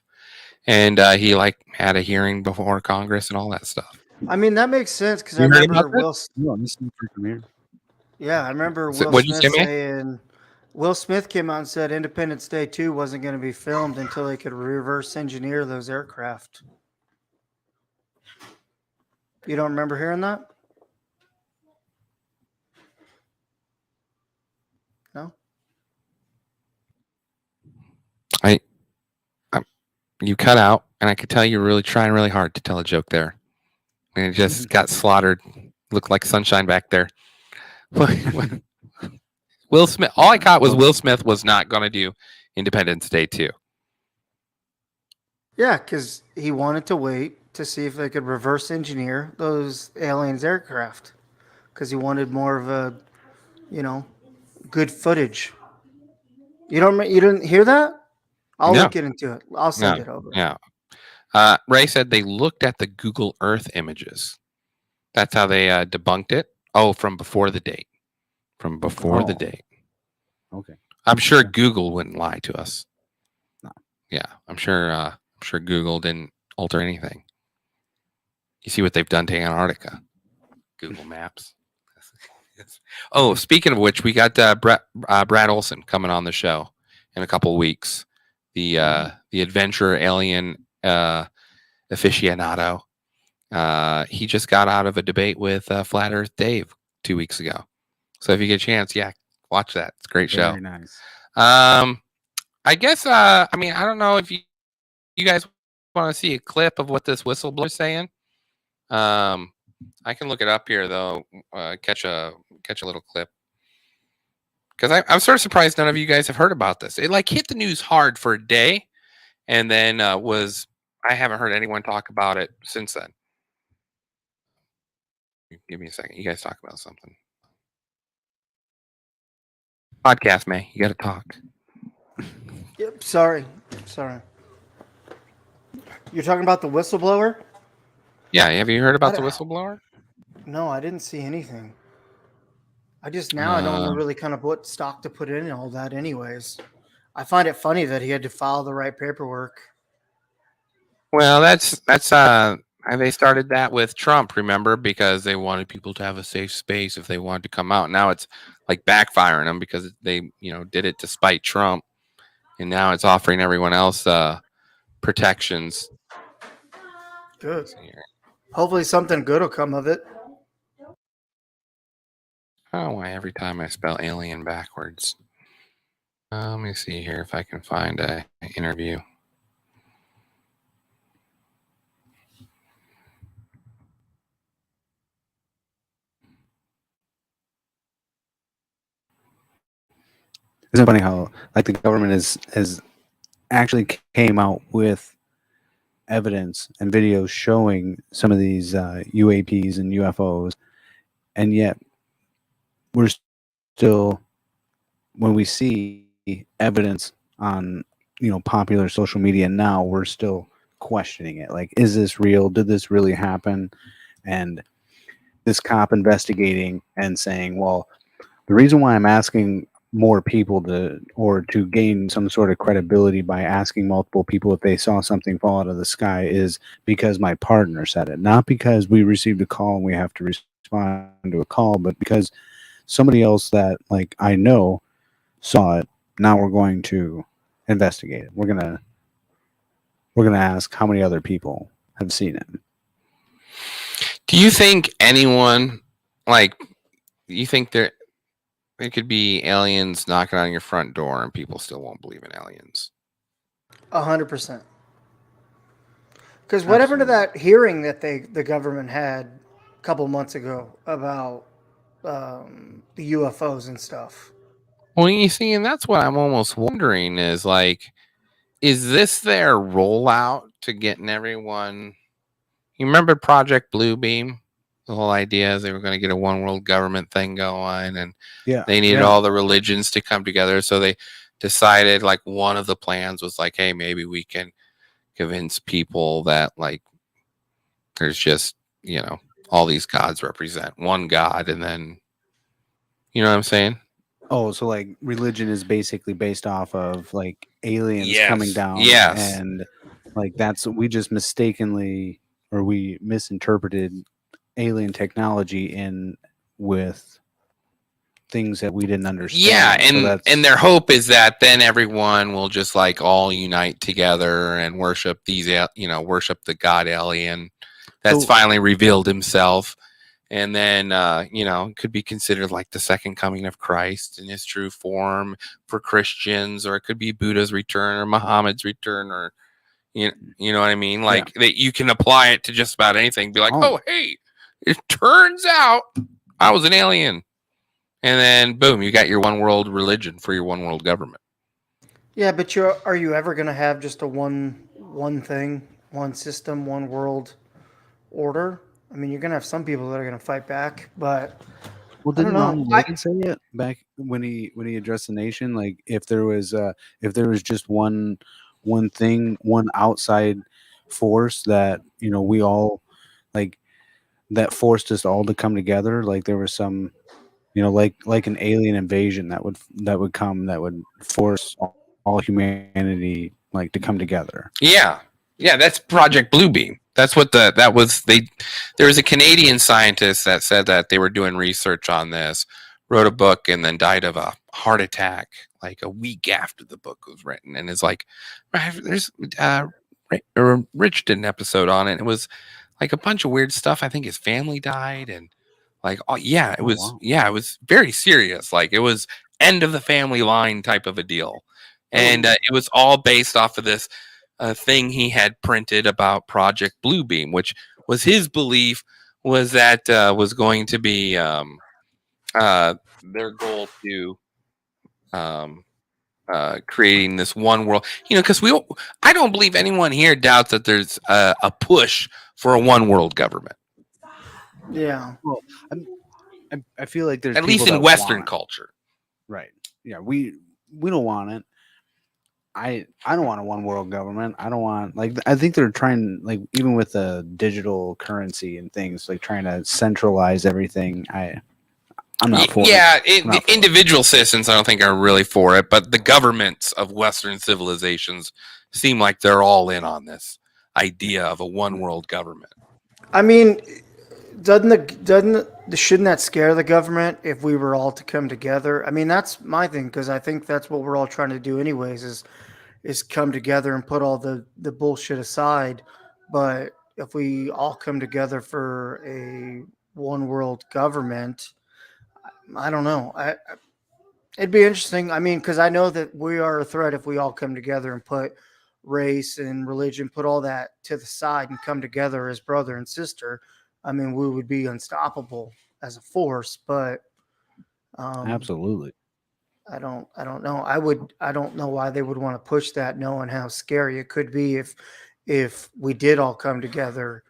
And he had a hearing before Congress and all that stuff. I mean, that makes sense because I You heard remember about Will. No, this is for premiere. Yeah, I remember So, Will what'd you Smith say, man? saying. Will Smith came out and said Independence Day 2 wasn't going to be filmed until they could reverse engineer those aircraft. You don't remember hearing that? No. You cut out, and I could tell you're really trying really hard to tell a joke there. And it just got slaughtered. Looked like sunshine back there. Will Smith. All I caught was Will Smith was not going to do Independence Day 2. Yeah, because he wanted to wait to see if they could reverse engineer those aliens aircraft. Because he wanted more of a, good footage. You didn't hear that? I'll No. look into it. I'll send it over. Yeah. Ray said they looked at the Google Earth images. That's how they debunked it. Oh, from before the date. From before the date. Okay. I'm sure Google wouldn't lie to us. No. Yeah, I'm sure Google didn't alter anything. You see what they've done to Antarctica. Google Maps. Oh, speaking of which, we got Brad Olson coming on the show in a couple of weeks. The adventure alien aficionado. He just got out of a debate with Flat Earth Dave 2 weeks ago. So if you get a chance, watch that. It's a great show. Very nice. I guess I don't know if you guys want to see a clip of what this whistleblower is saying. I can look it up here though. Catch a little clip. Because I'm sort of surprised none of you guys have heard about this. It hit the news hard for a day, and then I haven't heard anyone talk about it since then. Give me a second. You guys talk about something. Podcast, man. You got to talk. Yep. Sorry. You're talking about the whistleblower? Yeah. Have you heard about the whistleblower? No, I didn't see anything. I don't know really kind of what stock to put in all that anyways. I find it funny that he had to file the right paperwork. Well, that's they started that with Trump, remember, because they wanted people to have a safe space if they wanted to come out. Now it's backfiring them because they, did it to spite Trump, and now it's offering everyone else protections. Good. Hopefully something good will come of it. Oh, why every time I spell alien backwards? Let me see here if I can find an interview. Isn't it funny how the government has actually came out with evidence and videos showing some of these UAPs and UFOs, and yet we're still, when we see evidence on popular social media now, we're still questioning it. Is this real? Did this really happen? And this cop investigating and saying, well, the reason why I'm asking more people to gain some sort of credibility by asking multiple people if they saw something fall out of the sky is because my partner said it, not because we received a call and we have to respond to a call, but because somebody else that I know saw it. Now we're going to investigate it. We're gonna ask how many other people have seen it. Do you think anyone you think there? it could be aliens knocking on your front door, and people still won't believe in aliens. 100%. Because whatever to that hearing that the government had a couple months ago about the UFOs and stuff. Well, you see, and that's what I'm almost wondering is like, is this their rollout to getting everyone? You remember Project Bluebeam? The whole idea is they were going to get a one world government thing going, and they needed all the religions to come together. So they decided, like, one of the plans was like, hey, maybe we can convince people that, like, there's just, all these gods represent one god, and then, you know what I'm saying? Oh, so like religion is basically based off of like aliens coming down, Yes. and like that's we just mistakenly or we misinterpreted alien technology in with things that we didn't understand. Yeah, So and their hope is that then everyone will just like all unite together and worship worship the god alien that's finally revealed himself. And then, could be considered like the second coming of Christ in his true form for Christians, or it could be Buddha's return or Muhammad's return, or, you know what I mean? Like that you can apply it to just about anything. Be like, oh, hey, it turns out I was an alien. And then, boom, you got your one world religion for your one world government. Yeah, but are you ever going to have just a one thing, one system, one world order? I mean, you're going to have some people that are going to fight back, but didn't Ronald Reagan say it back when he addressed the nation? Like if there was just one thing, one outside force that we all like that forced us all to come together. Like there was some, like an alien invasion that would come that would force all humanity like to come together. Yeah, that's Project Bluebeam. That's what there was a Canadian scientist that said that they were doing research on this, wrote a book, and then died of a heart attack like a week after the book was written. And it's like, there's Rich did an episode on it. It was like a bunch of weird stuff. I think his family died, and like, it was very serious. Like it was end of the family line type of a deal. And it was all based off of this thing he had printed about Project Bluebeam, which was his belief was that was going to be their goal to creating this one world. Because I don't believe anyone here doubts that there's a push for a one world government. Yeah. Well, I feel like there's at least in Western culture, right? Yeah, we don't want it. I don't want a one world government. I don't want I think they're trying even with the digital currency and things trying to centralize everything. I'm not for it. Yeah, the individual citizens I don't think are really for it, but the governments of Western civilizations seem like they're all in on this idea of a one world government. I mean, shouldn't that scare the government if we were all to come together? I mean, that's my thing, because I think that's what we're all trying to do anyways is come together and put all the bullshit aside. But if we all come together for a one world government, I don't know. It'd be interesting. I mean, because I know that we are a threat if we all come together and put race and religion, put all that to the side and come together as brother and sister. I mean, we would be unstoppable as a force. But absolutely. I don't know. I don't know why they would want to push that, knowing how scary it could be if we did all come together,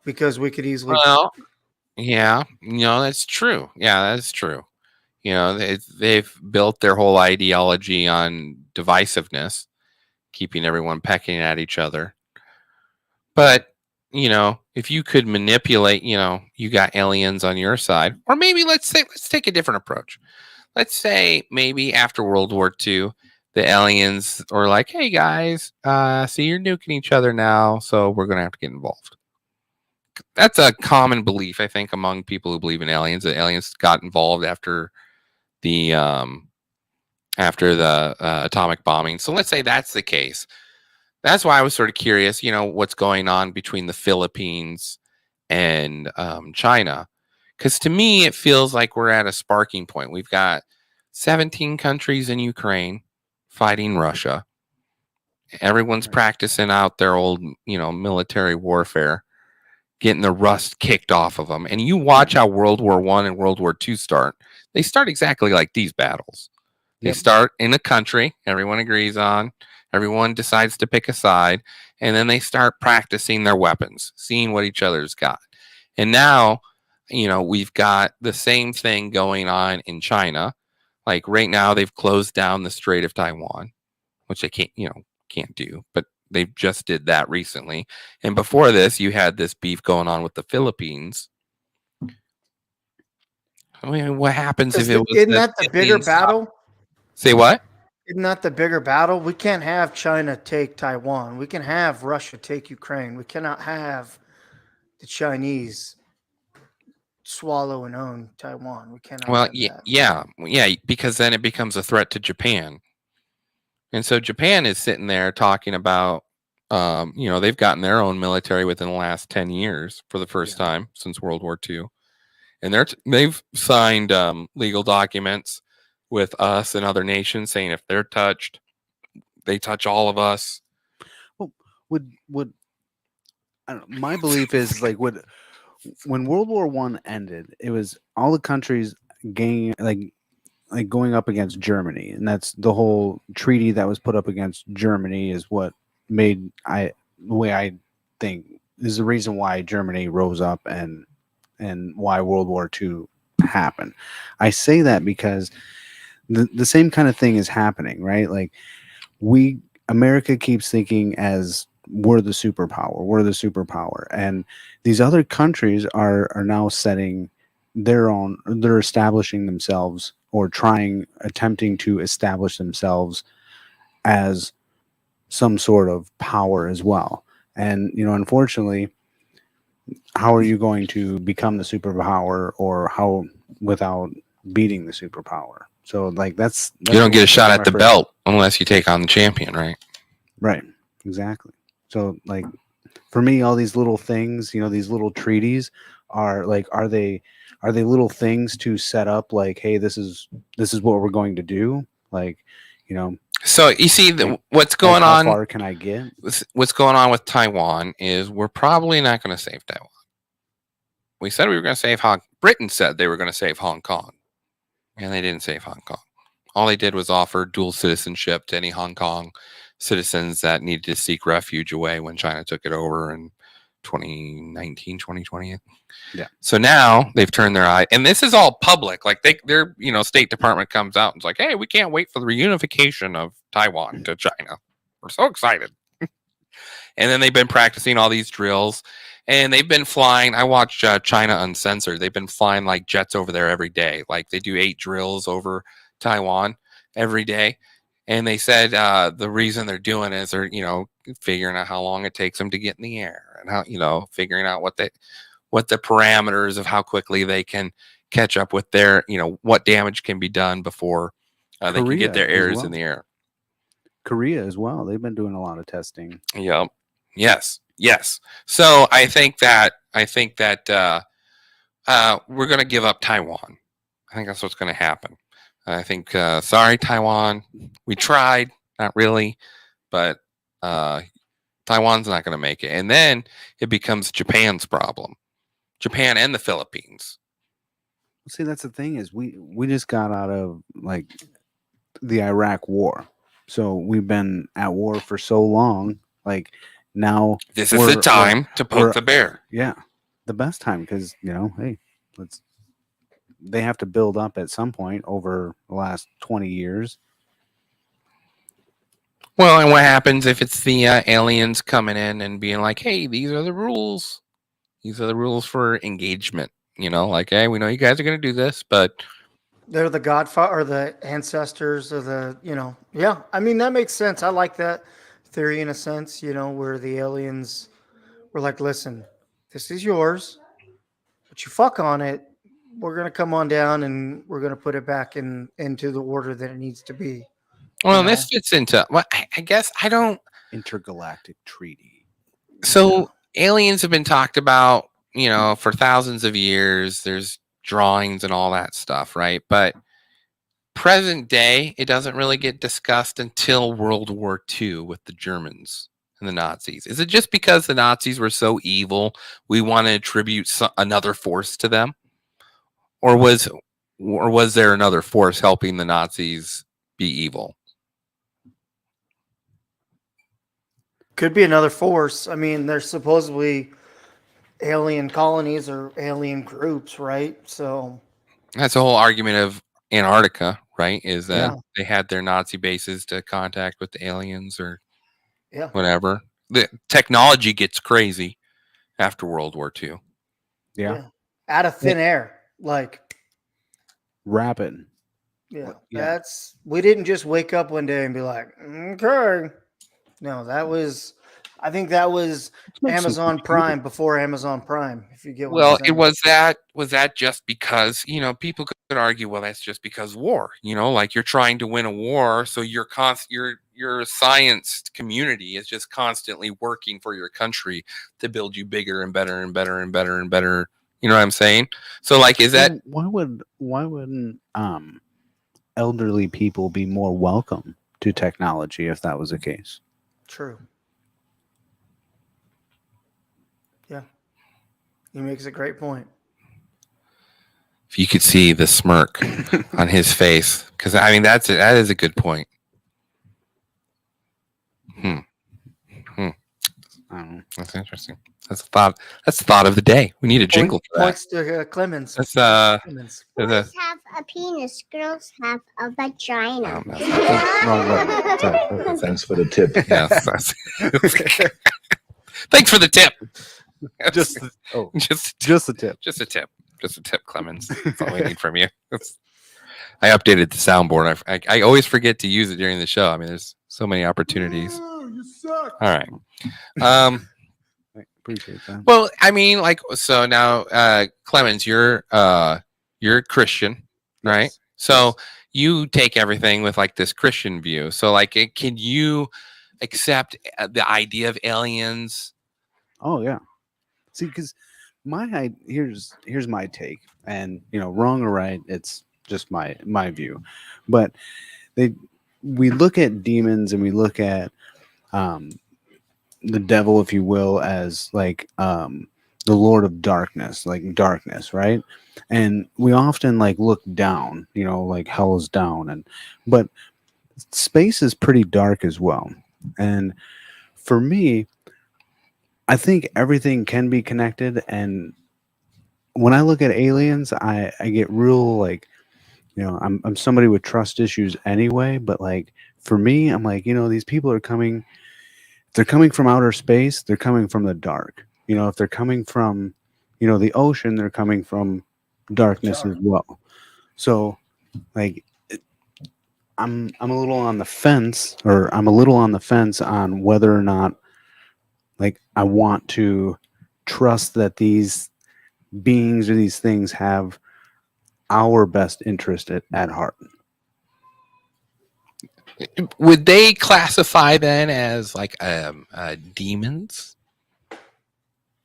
because we could easily. Well, yeah, that's true. Yeah, that's true. They've built their whole ideology on divisiveness, keeping everyone pecking at each other. But if you could manipulate, you got aliens on your side, or maybe let's take a different approach. Let's say maybe after World War II, the aliens are like, hey guys, see, you're nuking each other now, so we're going to have to get involved. That's a common belief, I think, among people who believe in aliens, that aliens got involved after the atomic bombing. So let's say that's the case. That's why I was sort of curious, what's going on between the Philippines and China. Because to me, it feels like we're at a sparking point. We've got 17 countries in Ukraine fighting Russia. Everyone's practicing out their old, military warfare, getting the rust kicked off of them. And you watch how World War I and World War II start. They start exactly like these battles. They start in a country everyone agrees on. Everyone decides to pick a side. And then they start practicing their weapons, seeing what each other's got. And now, we've got the same thing going on in China. Like right now, they've closed down the Strait of Taiwan, which they can't do, but they just did that recently. And before this, you had this beef going on with the Philippines. I mean, what happens if it was? Isn't that the bigger battle? Say what? Isn't that the bigger battle? We can't have China take Taiwan. We can have Russia take Ukraine. We cannot have the Chinese swallow and own Taiwan. We cannot. Well, have that. yeah, because then it becomes a threat to Japan. And so Japan is sitting there talking about, they've gotten their own military within the last 10 years for the first time since World War II. And they've signed legal documents with us and other nations saying if they're touched, they touch all of us. Well, I don't know, my belief is like when World War I ended, it was all the countries going up against Germany, and that's the whole treaty that was put up against Germany is what made the way I think is the reason why Germany rose up and why World War II happened. I say that because the same kind of thing is happening, right? Like America keeps thinking as we're the superpower, and these other countries are now setting they're establishing themselves or attempting to establish themselves as some sort of power as well. And, unfortunately, how are you going to become the superpower or how without beating the superpower? So like that's you don't get a shot at the belt unless you take on the champion, right? Right. Exactly. So like for me, all these little things, these little treaties are like, are they little things to set up like, hey, this is what we're going to do? Like, so you see what's going on. How far can I get? What's going on with Taiwan is we're probably not going to save Taiwan. We said we were going to save Britain said they were going to save Hong Kong, and they didn't save Hong Kong. All they did was offer dual citizenship to any Hong Kong citizens that needed to seek refuge away when China took it over in 2019, 2020. Yeah. So now they've turned their eye, and this is all public. Like their State Department comes out and is like, "Hey, we can't wait for the reunification of Taiwan to China. We're so excited." And then they've been practicing all these drills, and they've been flying. I watched China Uncensored. They've been flying like jets over there every day. Like they do 8 drills over Taiwan every day. And they said the reason they're doing it is they're, figuring out how long it takes them to get in the air and how, figuring out what the parameters of how quickly they can catch up with their, what damage can be done before they can get their airs in the air. Korea as well. They've been doing a lot of testing. Yep. Yes. So I think that we're going to give up Taiwan. I think that's what's going to happen. I think, sorry, Taiwan, we tried, not really, but Taiwan's not going to make it. And then it becomes Japan's problem. Japan and the Philippines. See, that's the thing is we just got out of like the Iraq war. So we've been at war for so long. Like now this is the time to poke the bear. Yeah. The best time because, hey, they have to build up at some point over the last 20 years. Well, and what happens if it's the aliens coming in and being like, hey, these are the rules. These are the rules for engagement. Like, hey, we know you guys are going to do this, but they're the godfather or the ancestors of the, yeah. I mean, that makes sense. I like that theory in a sense, where the aliens were like, listen, this is yours, but you fuck on it. We're going to come on down and we're going to put it back into the order that it needs to be. Well, this fits into, well, I guess I don't. Intergalactic treaty. So aliens have been talked about, for thousands of years. There's drawings and all that stuff, right? But present day, it doesn't really get discussed until World War II with the Germans and the Nazis. Is it just because the Nazis were so evil, we want to attribute another force to them? Or was there another force helping the Nazis be evil? Could be another force. I mean, there's supposedly alien colonies or alien groups, right? So that's the whole argument of Antarctica, right? Is that Yeah. they had their Nazi bases to contact with the aliens or Yeah. whatever. The technology gets crazy after World War II. Yeah. Out of thin air. Like, Rapid. yeah, Yeah. that's, we didn't just wake up one day and be like, okay. No, I think that was make some Amazon computers. Prime before Amazon Prime, if you get what Well, I'm saying. was that just because, people could argue, well, that's just because war, like you're trying to win a war, so your science community is just constantly working for your country to build you bigger and better and better and better and better. You know what I'm saying? So like, is that why wouldn't elderly people be more welcome to technology if that was the case? True. Yeah. He makes a great point. if you could see the smirk on his face, because I mean that is a good point. That's interesting. That's the thought of the day. We need a jingle for that. Points to Clemens. That's Clemens. Boys have a penis, girls have a vagina. Thanks for the tip. Yes. Thanks for the tip. Just the tip. Just a tip, Clemens. That's all we need from you. I updated the soundboard. I always forget to use it during the show. I mean, there's so many opportunities. You suck. All right. I appreciate that. Well, I mean, like, so now, Clemens, you're Christian, right? Yes. So you take everything with like this Christian view. So like, can you accept the idea of aliens? Oh yeah. See, because here's my take, and wrong or right, it's just my view. But we look at demons and we look at the devil, if you will, as like the Lord of Darkness, like darkness, right? And we often like look down, like hell is down, but space is pretty dark as well. And for me, I think everything can be connected. And when I look at aliens, I get real like, I'm somebody with trust issues anyway, but like for me, I'm like, these people are coming. If they're coming from outer space, they're coming from the dark. If they're coming from, the ocean, they're coming from darkness as well. So like, I'm a little on the fence on whether or not like I want to trust that these beings or these things have our best interest at heart. Would they classify then as like demons?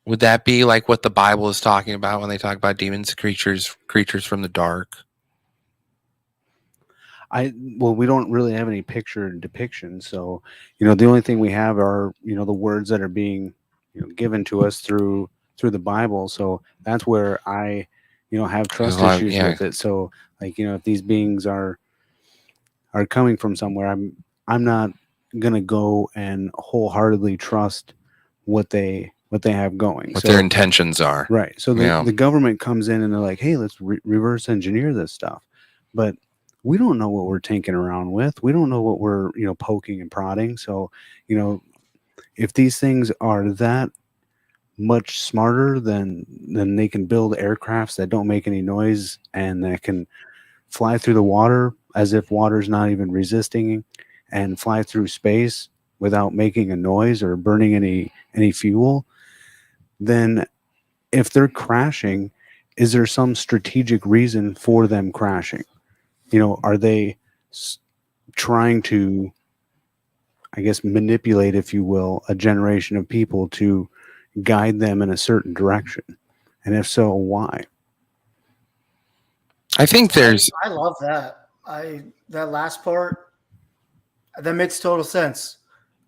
Would that be like what the Bible is talking about when they talk about demons, creatures from the dark? We don't really have any picture depiction, so the only thing we have are the words that are being given to us through the Bible. So that's where I have trust issues with it. So like if these beings are coming from somewhere, I'm not gonna go and wholeheartedly trust what they have going, what their intentions are, right? So the government comes in and they're like, hey, let's reverse engineer this stuff, but we don't know what we're tinkering around with. We don't know what we're poking and prodding. So if these things are that much smarter than they can build aircrafts that don't make any noise and that can fly through the water as if water's not even resisting, and fly through space without making a noise or burning any fuel, then if they're crashing, is there some strategic reason for them crashing? Are they trying to, I guess, manipulate, if you will, a generation of people to guide them in a certain direction? And if so, why? I think there's. I love that. That last part, that makes total sense.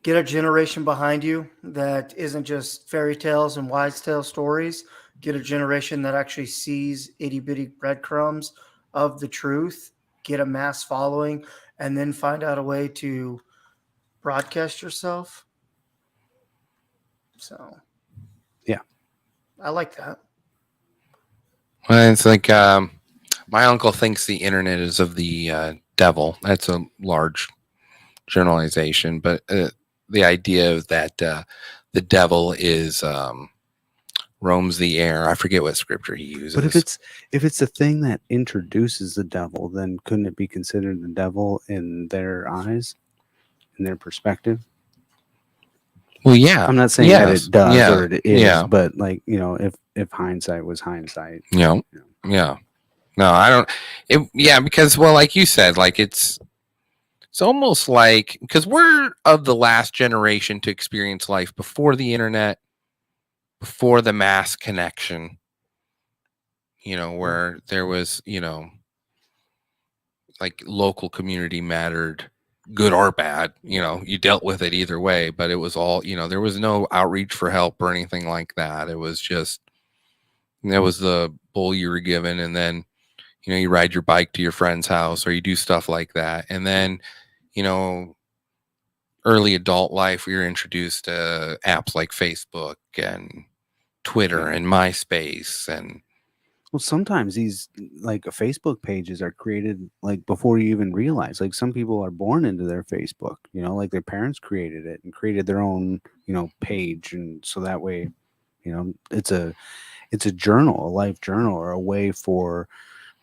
Get a generation behind you that isn't just fairy tales and wise tale stories. Get a generation that actually sees itty bitty breadcrumbs of the truth. Get a mass following, and then find out a way to broadcast yourself. So, Yeah, I like that. Well, it's like my uncle thinks the internet is of the devil. That's a large generalization, but the idea that the devil is roams the air. I forget what scripture he uses. but if it's a thing that introduces the devil, then couldn't it be considered the devil in their eyes, in their perspective? Well, yeah. I'm not saying that it does or it is, yeah. but like, you know, if hindsight was hindsight. Yeah. Yeah. No, I don't. Yeah, because well, like you said, like it's almost like because we're of the last generation to experience life before the internet, before the mass connection. Where there was, like local community mattered, good or bad. You dealt with it either way, but it was all, there was no outreach for help or anything like that. It was just, that was the bull you were given. And then, you ride your bike to your friend's house or you do stuff like that. And then, early adult life, we were introduced to apps like Facebook and Twitter and MySpace. And well, sometimes these like Facebook pages are created like before you even realize. Like some people are born into their Facebook, like their parents created it and created their own, page, and so that way, it's a journal, a life journal, or a way for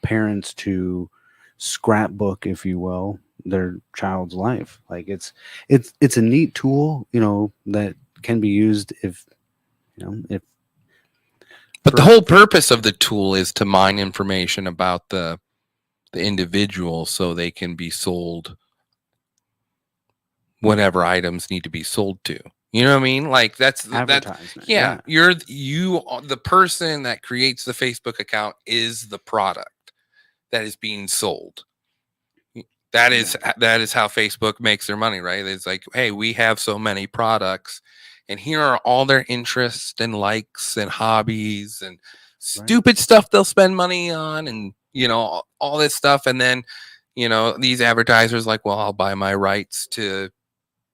parents to scrapbook, if you will, their child's life. Like it's a neat tool, that can be used if but the whole purpose of the tool is to mine information about the individual so they can be sold whatever items need to be sold to. You know what I mean? Like that's advertisement. Yeah. The person that creates the Facebook account is the product that is being sold. That is how Facebook makes their money, right? It's like, hey, we have so many products, and here are all their interests and likes and hobbies and stupid stuff they'll spend money on, and all this stuff. And then, these advertisers like, well, I'll buy my rights to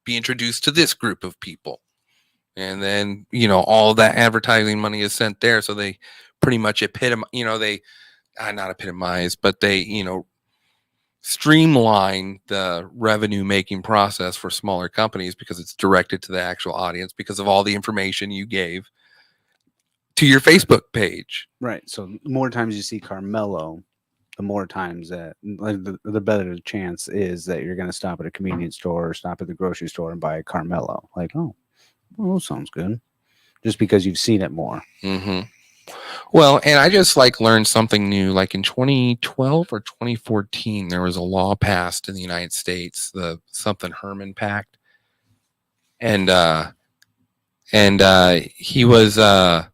be introduced to this group of people. And then, all that advertising money is sent there. So they pretty much not epitomize, but they, streamline the revenue making process for smaller companies because it's directed to the actual audience because of all the information you gave to your Facebook page. Right. So the more times you see Carmelo, the more times that the better the chance is that you're going to stop at a convenience store or stop at the grocery store and buy a Carmelo. Like, oh, well, sounds good. Just because you've seen it more. Mm-hmm. Well, and I just learned something new. Like in 2012 or 2014, there was a law passed in the United States, the something Herman Pact, and he was the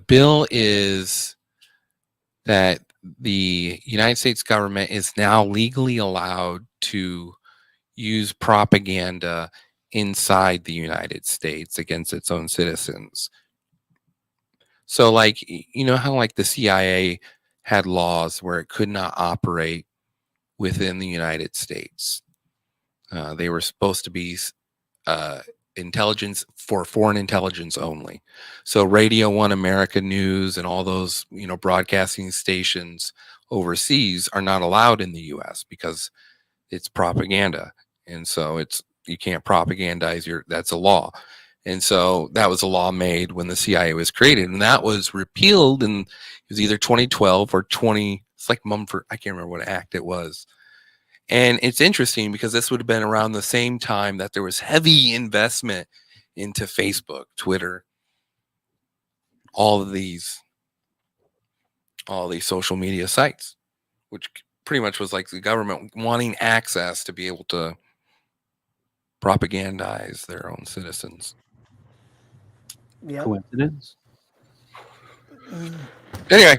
bill is that the United States government is now legally allowed to use propaganda inside the United States against its own citizens. So how the CIA had laws where it could not operate within the United States. They were supposed to be intelligence for foreign intelligence only. So Radio 1 America News and all those, broadcasting stations overseas are not allowed in the US because it's propaganda. And so you can't propagandize that's a law. And so that was a law made when the CIA was created, and that was repealed in, it was either 2012 or it's like Mumford, I can't remember what act it was. And it's interesting because this would have been around the same time that there was heavy investment into Facebook, Twitter, all these social media sites, which pretty much was like the government wanting access to be able to propagandize their own citizens. Yep. Coincidence? Anyway,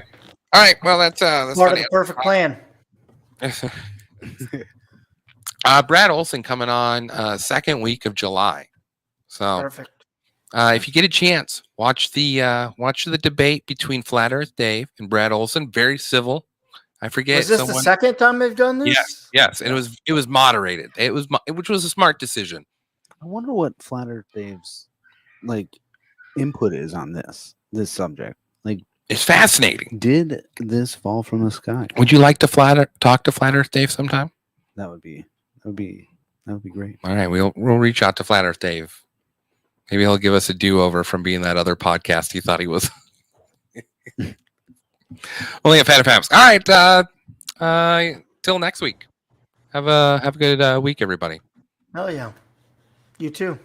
All right. Well, that's Part of funny. the perfect plan. Brad Olson coming on second week of July. So Perfect. if you get a chance, watch the debate between Flat Earth Dave and Brad Olson. Very civil. I forget. Was this the second time they've done this? Yes, and it was moderated. Which was a smart decision. I wonder what Flat Earth Dave's input is on this subject. Like, it's fascinating. Did this fall from the sky? Would you like to talk to Flat Earth Dave sometime? That would be great. All right, we'll reach out to Flat Earth Dave. Maybe he'll give us a do-over from being that other podcast he thought he was. Only a fan of hams. All right. Till next week. Have a good week, everybody. Hell yeah. You too.